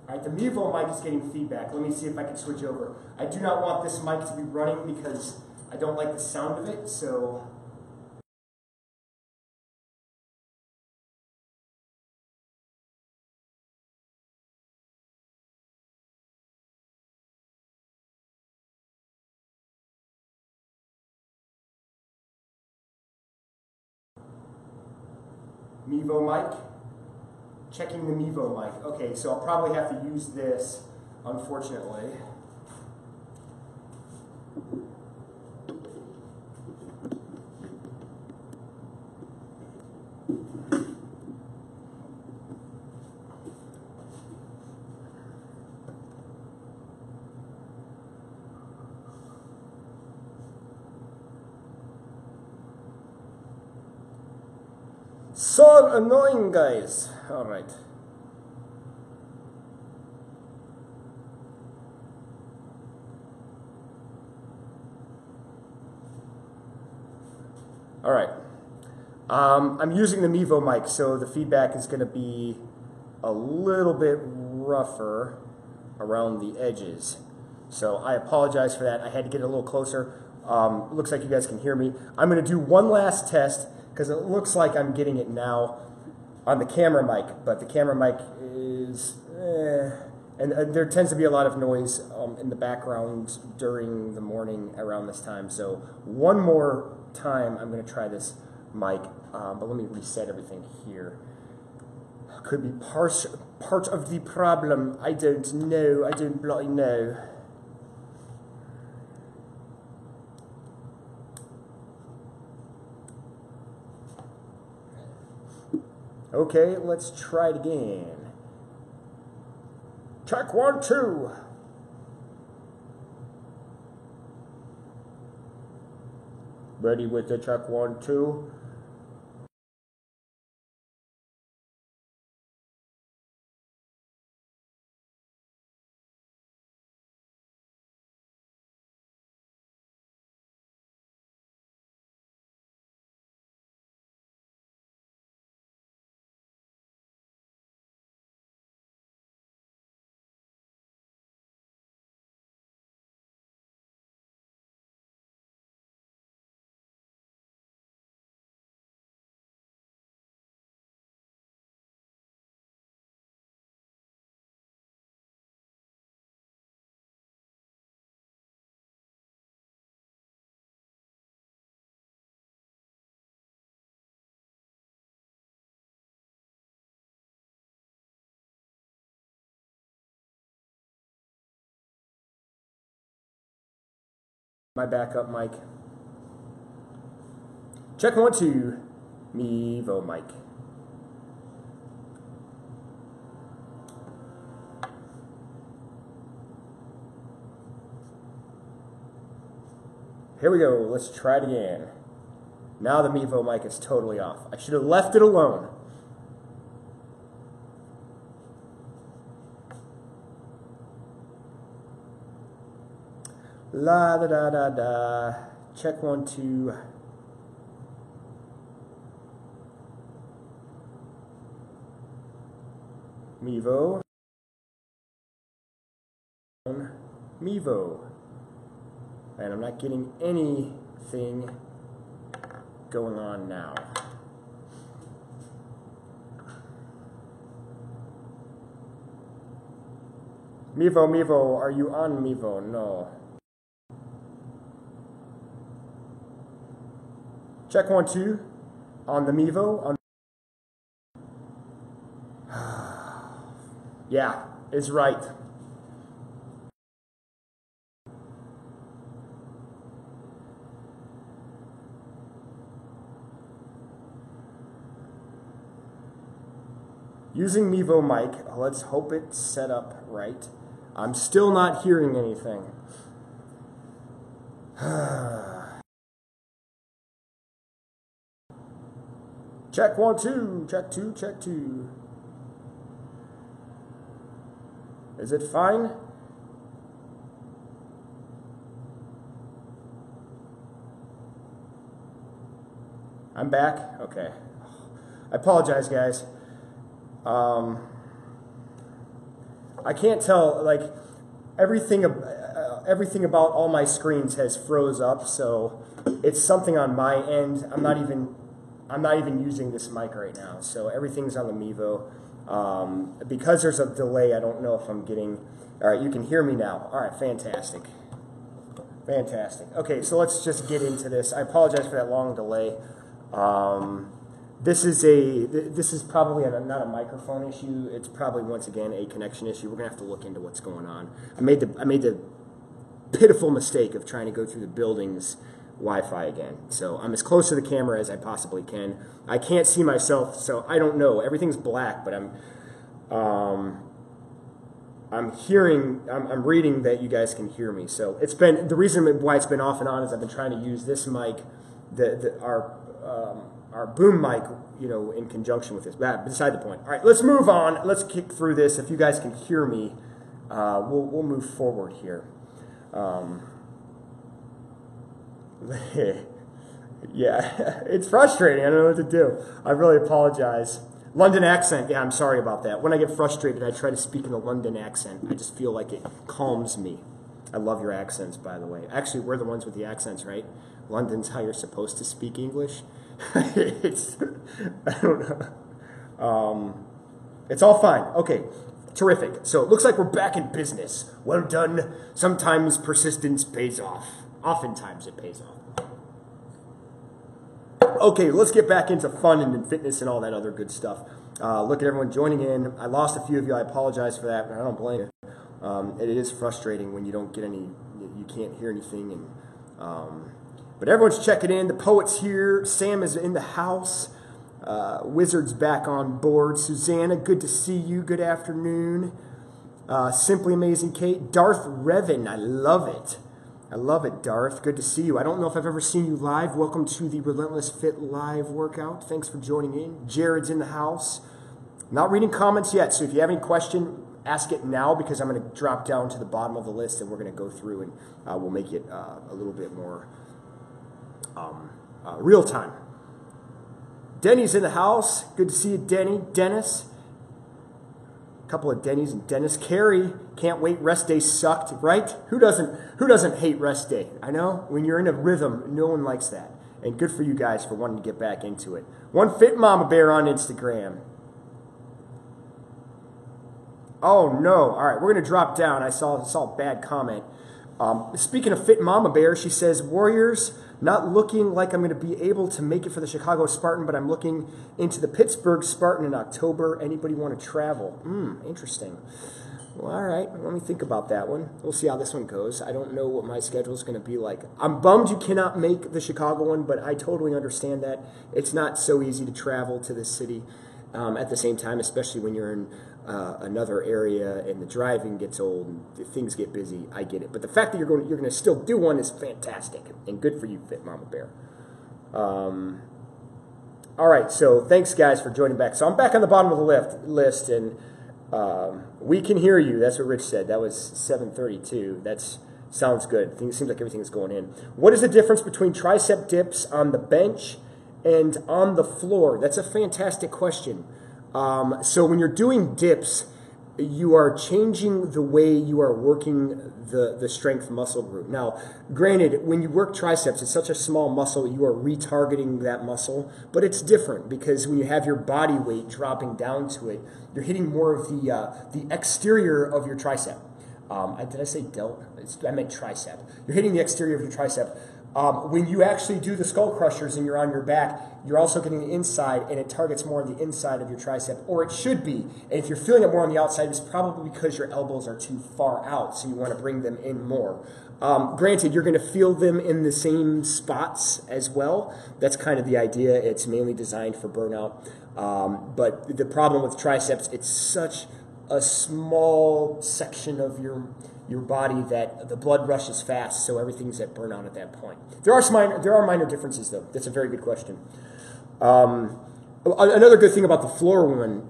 All right, the Mevo mic is getting feedback. Let me see if I can switch over. I do not want this mic to be running because I don't like the sound of it, so... Mevo mic. Checking the Mevo mic. Okay, so I'll probably have to use this, unfortunately. So annoying, guys. All right. All right. I'm using the Mevo mic, so the feedback is going to be a little bit rougher around the edges. So I apologize for that. I had to get a little closer. Looks like you guys can hear me. I'm going to do one last test because it looks like I'm getting it now on the camera mic, but the camera mic is And there tends to be a lot of noise in the background during the morning around this time. So one more time, I'm going to try this mic, but let me reset everything here. Could be part of the problem. I don't know. I don't bloody know. Okay, let's try it again. Check 1, 2. Ready with the check 1, 2. My backup mic. Check 1, 2. Mevo mic. Here we go. Let's try it again. Now the Mevo mic is totally off. I should have left it alone. La da da da da. Check 1, 2. Mevo. Mevo. And I'm not getting anything going on now. Mevo, are you on Mevo? No. Check 1, 2 on the Mevo. Yeah, it's right. Using Mevo mic, let's hope it's set up right. I'm still not hearing anything. Check 1, 2, check 2, check 2. Is it fine? I'm back? Okay. I apologize, guys. I can't tell, like, everything about all my screens has froze up, so it's something on my end. I'm not even using this mic right now, so everything's on the Mevo. Because there's a delay, I don't know if I'm getting... All right, you can hear me now. All right, fantastic. Fantastic. Okay, so let's just get into this. I apologize for that long delay. This is probably not a microphone issue. It's probably, once again, a connection issue. We're going to have to look into what's going on. I made the pitiful mistake of trying to go through the building's Wi-Fi again. So I'm as close to the camera as I possibly can. I can't see myself, so I don't know. Everything's black, but I'm reading that you guys can hear me. So it's been, the reason why it's been off and on is I've been trying to use this mic, our boom mic, you know, in conjunction with this. But beside the point. All right, let's move on. Let's kick through this. If you guys can hear me, we'll move forward here. Yeah, it's frustrating. I don't know what to do. I really apologize. London accent. Yeah, I'm sorry about that. When I get frustrated, I try to speak in a London accent. I just feel like it calms me. I love your accents, by the way. Actually, we're the ones with the accents, right? London's how you're supposed to speak English. I don't know. It's all fine. Okay, Terrific. So it looks like we're back in business. Well done. Sometimes persistence pays off. Oftentimes it pays off. Okay, let's get back into fun and fitness and all that other good stuff. Look at everyone joining in. I lost a few of you. I apologize for that, but I don't blame you. It is frustrating when you don't get any, you can't hear anything. But everyone's checking in. The poet's here. Sam is in the house. Wizard's back on board. Susanna, good to see you. Good afternoon. Simply Amazing Kate. Darth Revan, I love it. I love it, Darth. Good to see you. I don't know if I've ever seen you live. Welcome to the Relentless Fit live workout. Thanks for joining in. Jared's in the house. Not reading comments yet, so if you have any question, ask it now because I'm going to drop down to the bottom of the list and we're going to go through and we'll make it a little bit more real time. Denny's in the house. Good to see you, Denny. Dennis. A couple of Denny's and Dennis. Carrie, can't wait. Rest day sucked, right? Who doesn't hate rest day? I know. When you're in a rhythm, no one likes that. And good for you guys for wanting to get back into it. One Fit Mama Bear on Instagram. Oh, no. All right, we're going to drop down. I saw a bad comment. Speaking of Fit Mama Bear, she says, Warriors, not looking like I'm going to be able to make it for the Chicago Spartan, but I'm looking into the Pittsburgh Spartan in October. Anybody want to travel? Interesting. Well, all right. Let me think about that one. We'll see how this one goes. I don't know what my schedule is going to be like. I'm bummed you cannot make the Chicago one, but I totally understand that. It's not so easy to travel to this city at the same time, especially when you're in another area and the driving gets old and things get busy. I get it, but the fact that you're going to still do one is fantastic and good for you, Fit Mama Bear. All right, so thanks guys for joining back. So I'm back on the bottom of the list, and we can hear you. That's what Rich said. That was 7:32. Sounds good. It seems like everything is going in. What is the difference between tricep dips on the bench and on the floor? That's a fantastic question. So when you're doing dips, you are changing the way you are working the strength muscle group. Now, granted, when you work triceps, it's such a small muscle, you are retargeting that muscle, but it's different because when you have your body weight dropping down to it, you're hitting more of the exterior of your tricep. Did I say delt? I meant tricep. You're hitting the exterior of your tricep. When you actually do the skull crushers and you're on your back, you're also getting the inside, and it targets more on the inside of your tricep, or it should be. And if you're feeling it more on the outside, it's probably because your elbows are too far out, so you want to bring them in more. Granted, you're going to feel them in the same spots as well. That's kind of the idea. It's mainly designed for burnout. But the problem with triceps, it's such a small section of your body that the blood rushes fast, so everything's at burnout at that point. There are minor differences, though. That's a very good question. Another good thing about the floor one,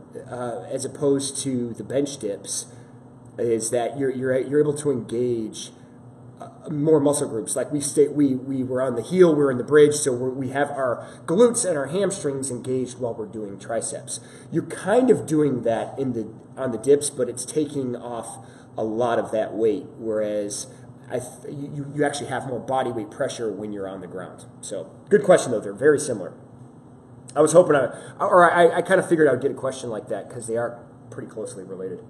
as opposed to the bench dips, is that you're able to engage more muscle groups. Like we were on the heel, we're in the bridge, so we have our glutes and our hamstrings engaged while we're doing triceps. You're kind of doing that on the dips, but it's taking off a lot of that weight, whereas you actually have more body weight pressure when you're on the ground. So good question, though. They're very similar. I was hoping I kind of figured I would get a question like that because they are pretty closely related.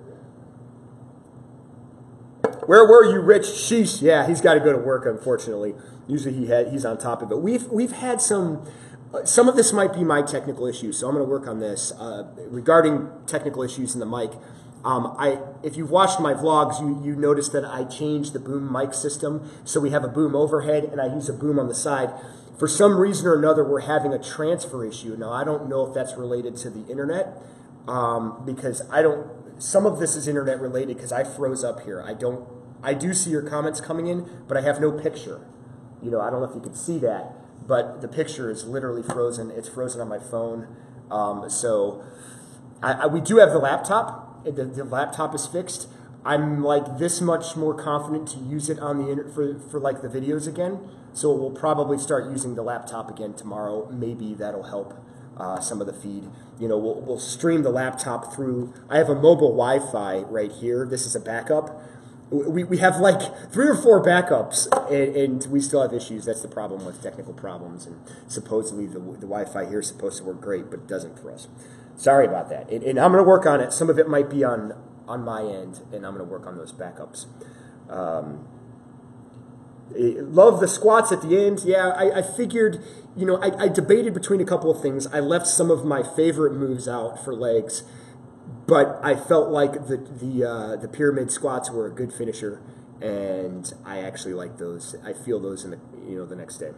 Where were you, Rich? Sheesh. Yeah, he's got to go to work, unfortunately. Usually he's on top of it. We've had some of this might be my technical issues, so I'm going to work on this. Regarding technical issues in the mic, if you've watched my vlogs, you noticed that I changed the boom mic system, so we have a boom overhead and I use a boom on the side. For some reason or another, we're having a transfer issue. Now, I don't know if that's related to the internet, because some of this is internet related because I froze up here. I do see your comments coming in, but I have no picture. I don't know if you can see that, but the picture is literally frozen. It's frozen on my phone. So we do have the laptop. The laptop is fixed. I'm like this much more confident to use it on the internet for like the videos again. So we'll probably start using the laptop again tomorrow. Maybe that'll help some of the feed. We'll stream the laptop through. I have a mobile Wi-Fi right here. This is a backup. We have like 3 or 4 backups, and we still have issues. That's the problem with technical problems. And supposedly the Wi-Fi here is supposed to work great, but it doesn't for us. Sorry about that. And I'm going to work on it. Some of it might be on on my end, and I'm going to work on those backups. Love the squats at the end. Yeah, I figured, I debated between a couple of things. I left some of my favorite moves out for legs, but I felt like the pyramid squats were a good finisher, and I actually like those. I feel those in the next day.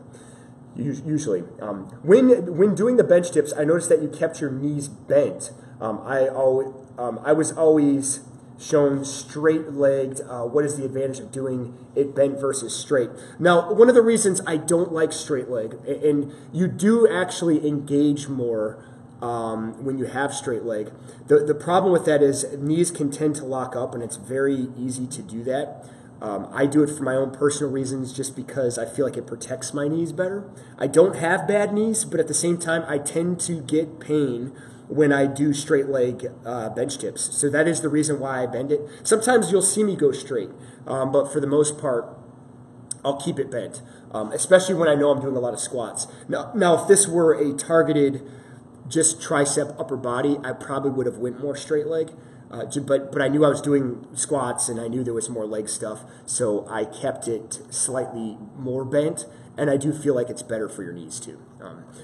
Usually, when doing the bench dips, I noticed that you kept your knees bent. I was always shown straight-legged. What is the advantage of doing it bent versus straight? Now, one of the reasons I don't like straight leg, and you do actually engage more when you have straight leg. The problem with that is knees can tend to lock up, and it's very easy to do that. I do it for my own personal reasons just because I feel like it protects my knees better. I don't have bad knees, but at the same time, I tend to get pain when I do straight leg bench dips. So that is the reason why I bend it. Sometimes you'll see me go straight, but for the most part, I'll keep it bent, especially when I know I'm doing a lot of squats. Now if this were a targeted just tricep upper body, I probably would have went more straight leg. But I knew I was doing squats and I knew there was more leg stuff, so I kept it slightly more bent, and I do feel like it's better for your knees too.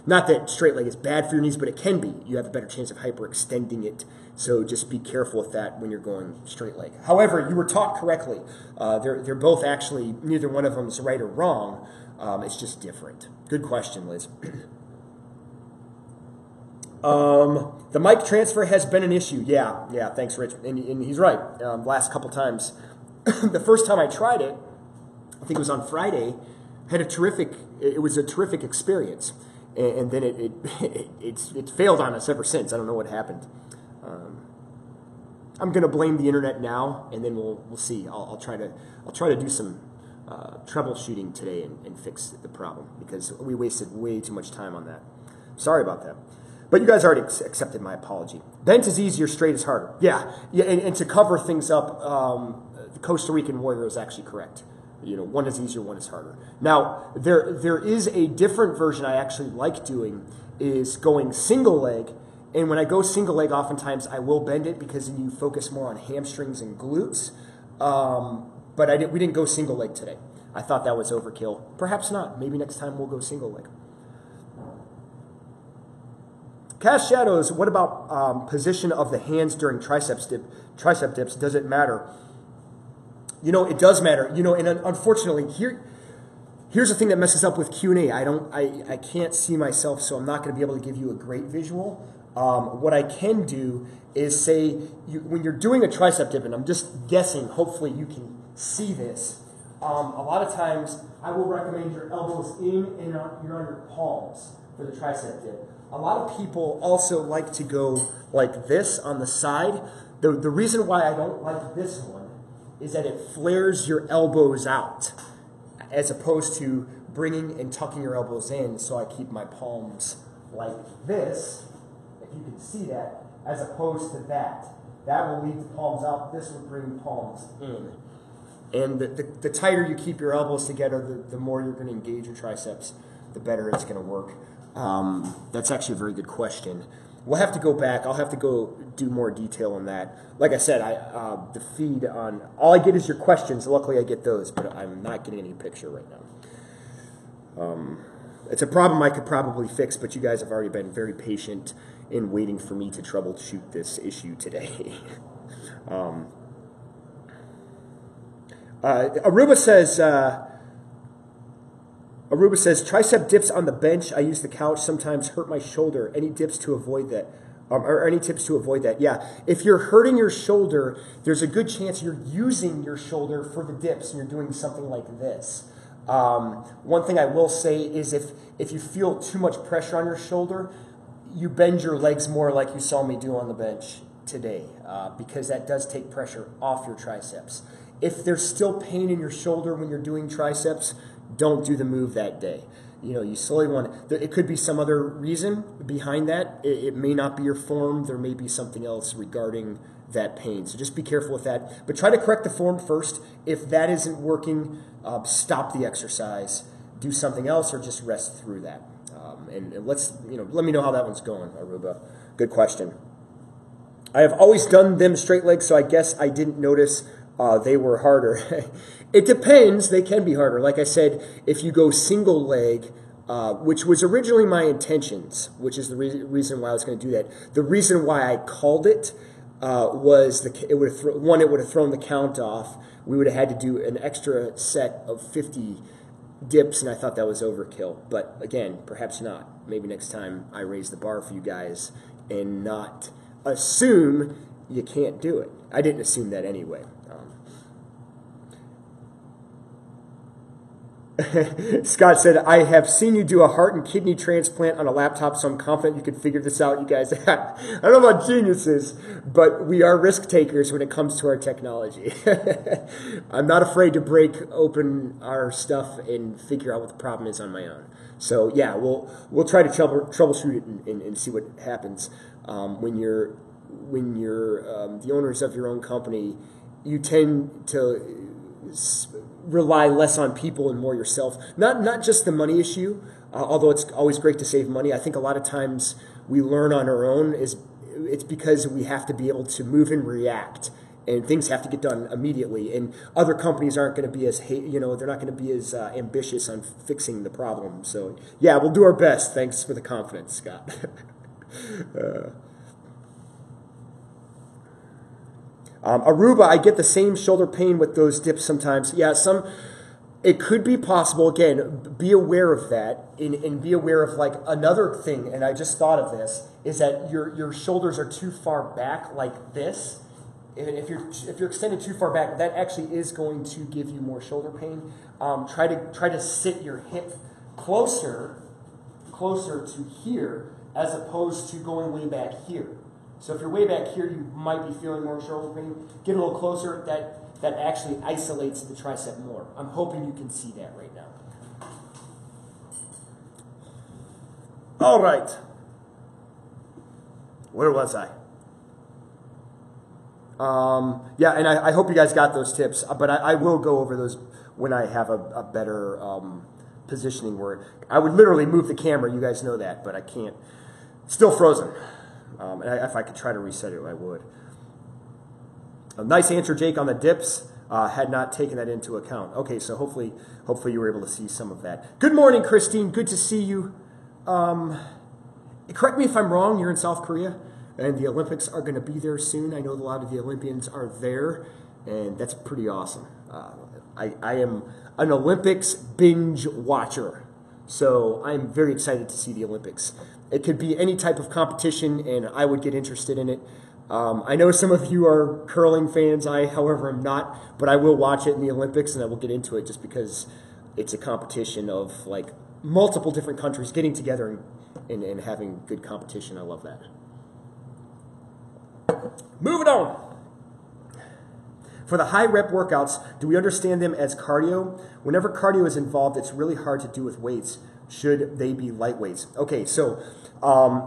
Not that straight leg is bad for your knees, but it can be. You have a better chance of hyperextending it, so just be careful with that when you're going straight leg. However, you were taught correctly. They're both actually, neither one of them is right or wrong. It's just different. Good question, Liz. The mic transfer has been an issue. Yeah, thanks, Rich. And he's right. Last couple times. The first time I tried it, I think it was on Friday, it was a terrific experience. And then it's failed on us ever since. I don't know what happened. I'm going to blame the internet now, and then we'll see. I'll try to do some troubleshooting today and fix the problem, because we wasted way too much time on that. Sorry about that. But you guys already accepted my apology. Bent is easier, straight is harder. Yeah, and to cover things up, the Costa Rican warrior is actually correct. One is easier, one is harder. Now, there is a different version I actually like doing, is going single leg. And when I go single leg, oftentimes I will bend it because then you focus more on hamstrings and glutes. But we didn't go single leg today. I thought that was overkill. Perhaps not. Maybe next time we'll go single leg. Cast Shadows, what about position of the hands during tricep dips? Does it matter? It does matter. And unfortunately, here's the thing that messes up with Q&A. I can't see myself, so I'm not going to be able to give you a great visual. What I can do is say, when you're doing a tricep dip, and I'm just guessing, hopefully you can see this. A lot of times, I will recommend your elbows in and you're on your palms for the tricep dip. A lot of people also like to go like this on the side. The reason why I don't like this one is that it flares your elbows out, as opposed to bringing and tucking your elbows in. So I keep my palms like this, if you can see that, as opposed to that. That will leave the palms out. This will bring palms in. And the tighter you keep your elbows together, the more you're going to engage your triceps, the better it's going to work. That's actually a very good question. We'll have to go back. I'll have to go do more detail on that. Like I said, the feed on, all I get is your questions. Luckily I get those, but I'm not getting any picture right now. It's a problem I could probably fix, but you guys have already been very patient in waiting for me to troubleshoot this issue today. Aruba says, tricep dips on the bench. I use the couch, sometimes hurt my shoulder. Any dips to avoid that? Or any tips to avoid that? Yeah, if you're hurting your shoulder, there's a good chance you're using your shoulder for the dips and you're doing something like this. One thing I will say is if you feel too much pressure on your shoulder, you bend your legs more like you saw me do on the bench today, because that does take pressure off your triceps. If there's still pain in your shoulder when you're doing triceps, don't do the move that day. You slowly want it could be some other reason behind that. It may not be your form. There may be something else regarding that pain. So just be careful with that. But try to correct the form first. If that isn't working, stop the exercise, do something else, or just rest through that. And let me know how that one's going, Aruba. Good question. I have always done them straight legs, so I guess I didn't notice they were harder. It depends. They can be harder. Like I said, if you go single leg, which was originally my intentions, which is the reason why I was going to do that. The reason why I called it was it would have thrown the count off. We would have had to do an extra set of 50 dips, and I thought that was overkill. But again, perhaps not. Maybe next time I raise the bar for you guys and not assume you can't do it. I didn't assume that anyway. Scott said, I have seen you do a heart and kidney transplant on a laptop, so I'm confident you could figure this out, you guys. I don't know about geniuses, but we are risk takers when it comes to our technology. I'm not afraid to break open our stuff and figure out what the problem is on my own. So yeah, we'll try to troubleshoot it and see what happens. When you're the owners of your own company, you tend to rely less on people and more yourself. Not just the money issue, although it's always great to save money. I think a lot of times we learn on our own it's because we have to be able to move and react, and things have to get done immediately. And other companies aren't going to be they're not going to be as ambitious on fixing the problem. So yeah, we'll do our best. Thanks for the confidence, Scott. Aruba, I get the same shoulder pain with those dips sometimes. Yeah, it could be possible. Again, be aware of that, and be aware of like another thing. And I just thought of this is that your shoulders are too far back, like this. And if you're extended too far back, that actually is going to give you more shoulder pain. Try to sit your hip closer to here, as opposed to going way back here. So if you're way back here, you might be feeling more shoulder pain. Get a little closer. That actually isolates the tricep more. I'm hoping you can see that right now. All right. Where was I? Yeah, and I hope you guys got those tips. But I will go over those when I have a better positioning where I would literally move the camera. You guys know that, but I can't. Still frozen. And if I could try to reset it, I would. A nice answer, Jake, on the dips. Had not taken that into account. Okay, so hopefully you were able to see some of that. Good morning, Christine. Good to see you. Correct me if I'm wrong. You're in South Korea, and the Olympics are going to be there soon. I know a lot of the Olympians are there, and that's pretty awesome. I am an Olympics binge watcher, so I'm very excited to see the Olympics. It could be any type of competition, and I would get interested in it. I know some of you are curling fans. I, however, am not, but I will watch it in the Olympics, and I will get into it just because it's a competition of like multiple different countries getting together and having good competition. I love that. Moving on. For the high rep workouts, do we understand them as cardio? Whenever cardio is involved, it's really hard to do with weights. Should they be light weights? Okay, so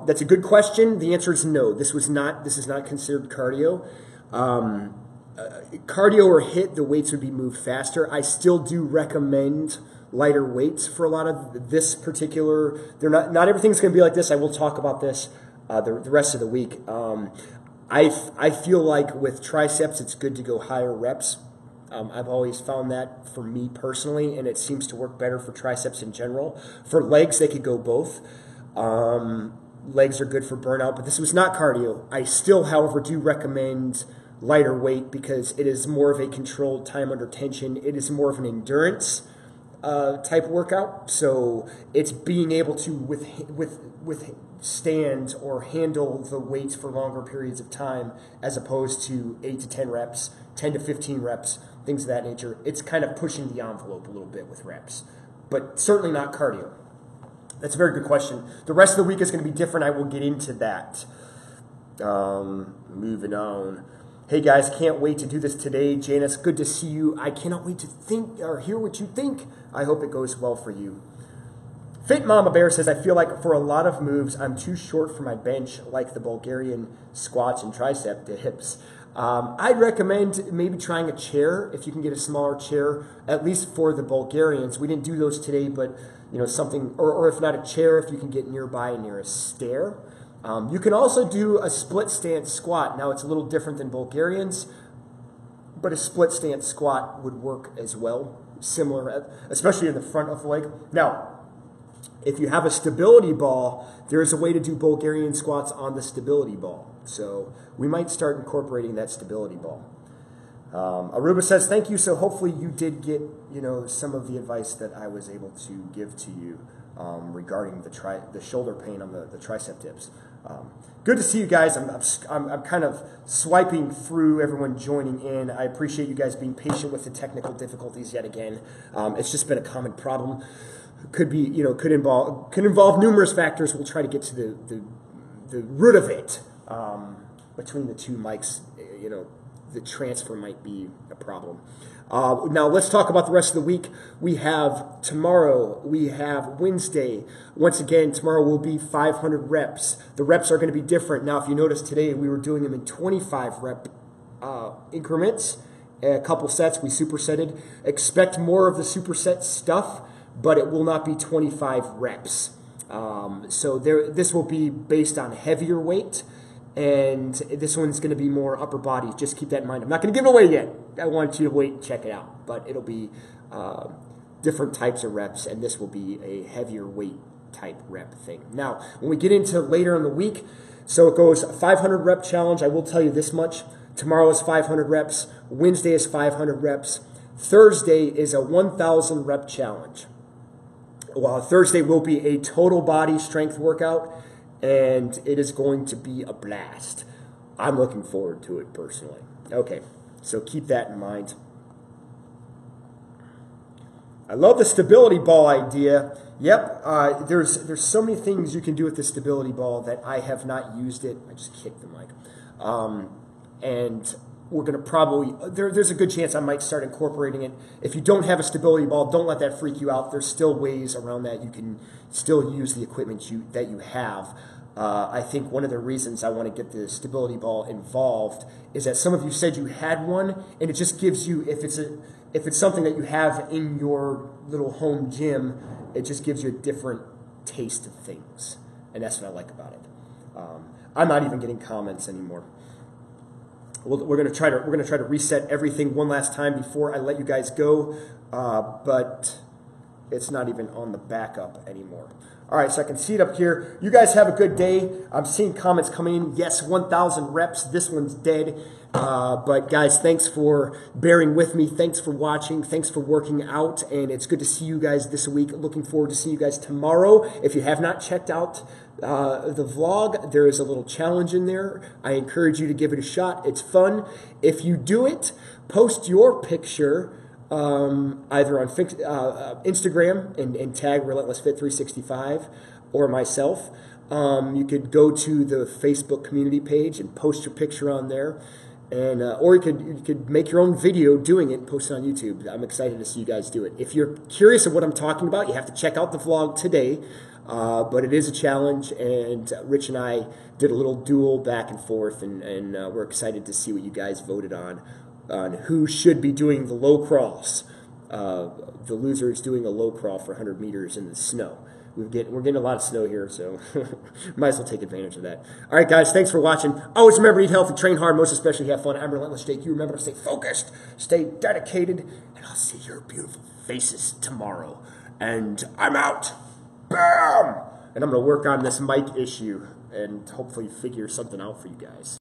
that's a good question. The answer is no. This is not considered cardio. Cardio or HIIT, the weights would be moved faster. I still do recommend lighter weights for a lot of this particular. They're not everything's going to be like this. I will talk about this the rest of the week. I feel like with triceps, it's good to go higher reps. I've always found that for me personally, and it seems to work better for triceps in general. For legs, they could go both. Legs are good for burnout, but this was not cardio. I still, however, do recommend lighter weight because it is more of a controlled time under tension. It is more of an endurance type workout. So it's being able to withstand or handle the weights for longer periods of time as opposed to 8 to 10 reps, 10 to 15 reps, things of that nature. It's kind of pushing the envelope a little bit with reps, but certainly not cardio. That's a very good question. The rest of the week is going to be different. I will get into that. Moving on. Hey guys, can't wait to do this today. Janice, good to see you. I cannot wait to think or hear what you think. I hope it goes well for you. Fit Mama Bear says, I feel like for a lot of moves, I'm too short for my bench, like the Bulgarian squats and tricep dips. I'd recommend maybe trying a chair if you can get a smaller chair, at least for the Bulgarians. We didn't do those today, but something, or if not a chair, if you can get near a stair. You can also do a split stance squat. Now it's a little different than Bulgarians, but a split stance squat would work as well, similar, especially in the front of the leg. Now, if you have a stability ball, there is a way to do Bulgarian squats on the stability ball. So we might start incorporating that stability ball. Aruba says, thank you. So hopefully you did get, some of the advice that I was able to give to you regarding the shoulder pain on the tricep dips. Good to see you guys. I'm kind of swiping through everyone joining in. I appreciate you guys being patient with the technical difficulties yet again. It's just been a common problem. Could be, could involve numerous factors. We'll try to get to the root of it. Between the two mics, the transfer might be a problem. Now let's talk about the rest of the week. We have tomorrow, we have Wednesday. Once again, tomorrow will be 500 reps. The reps are going to be different. Now, if you notice today, we were doing them in 25 rep increments, a couple sets. We supersetted. Expect more of the superset stuff, but it will not be 25 reps. So this will be based on heavier weight. And this one's going to be more upper body. Just keep that in mind. I'm not going to give it away yet. I want you to wait and check it out. But it'll be different types of reps, and this will be a heavier weight type rep thing. Now, when we get into later in the week, so it goes 500 rep challenge. I will tell you this much. Tomorrow is 500 reps. Wednesday is 500 reps. Thursday is a 1,000 rep challenge. Well, Thursday will be a total body strength workout, and it is going to be a blast. I'm looking forward to it personally. Okay, so keep that in mind. I love the stability ball idea. Yep, there's so many things you can do with the stability ball that I have not used it. I just kicked the mic. And we're going to probably, there's a good chance I might start incorporating it. If you don't have a stability ball, don't let that freak you out. There's still ways around that. You can still use the equipment that you have. I think one of the reasons I want to get the stability ball involved is that some of you said you had one, and it just gives you, if it's something that you have in your little home gym, it just gives you a different taste of things, and that's what I like about it. I'm not even getting comments anymore. We're going to try to reset everything one last time before I let you guys go, but it's not even on the backup anymore. All right, so I can see it up here. You guys have a good day. I'm seeing comments coming in. Yes, 1,000 reps. This one's dead. But guys, thanks for bearing with me. Thanks for watching. Thanks for working out. And it's good to see you guys this week. Looking forward to seeing you guys tomorrow. If you have not checked out the vlog, there is a little challenge in there. I encourage you to give it a shot. It's fun. If you do it, post your picture either on Instagram and tag Relentless Fit 365 or myself. You could go to the Facebook community page and post your picture on there, and or you could make your own video doing it and post it on YouTube. I'm excited to see you guys do it. If you're curious of what I'm talking about, you have to check out the vlog today. But it is a challenge, and Rich and I did a little duel back and forth, and we're excited to see what you guys voted on who should be doing the low crawls. The loser is doing a low crawl for 100 meters in the snow. We're getting a lot of snow here, so might as well take advantage of that. All right, guys, thanks for watching. Always remember to eat healthy, train hard, most especially have fun. I'm Relentless Jake. You remember to stay focused, stay dedicated, and I'll see your beautiful faces tomorrow. And I'm out. Bam! And I'm going to work on this mic issue and hopefully figure something out for you guys.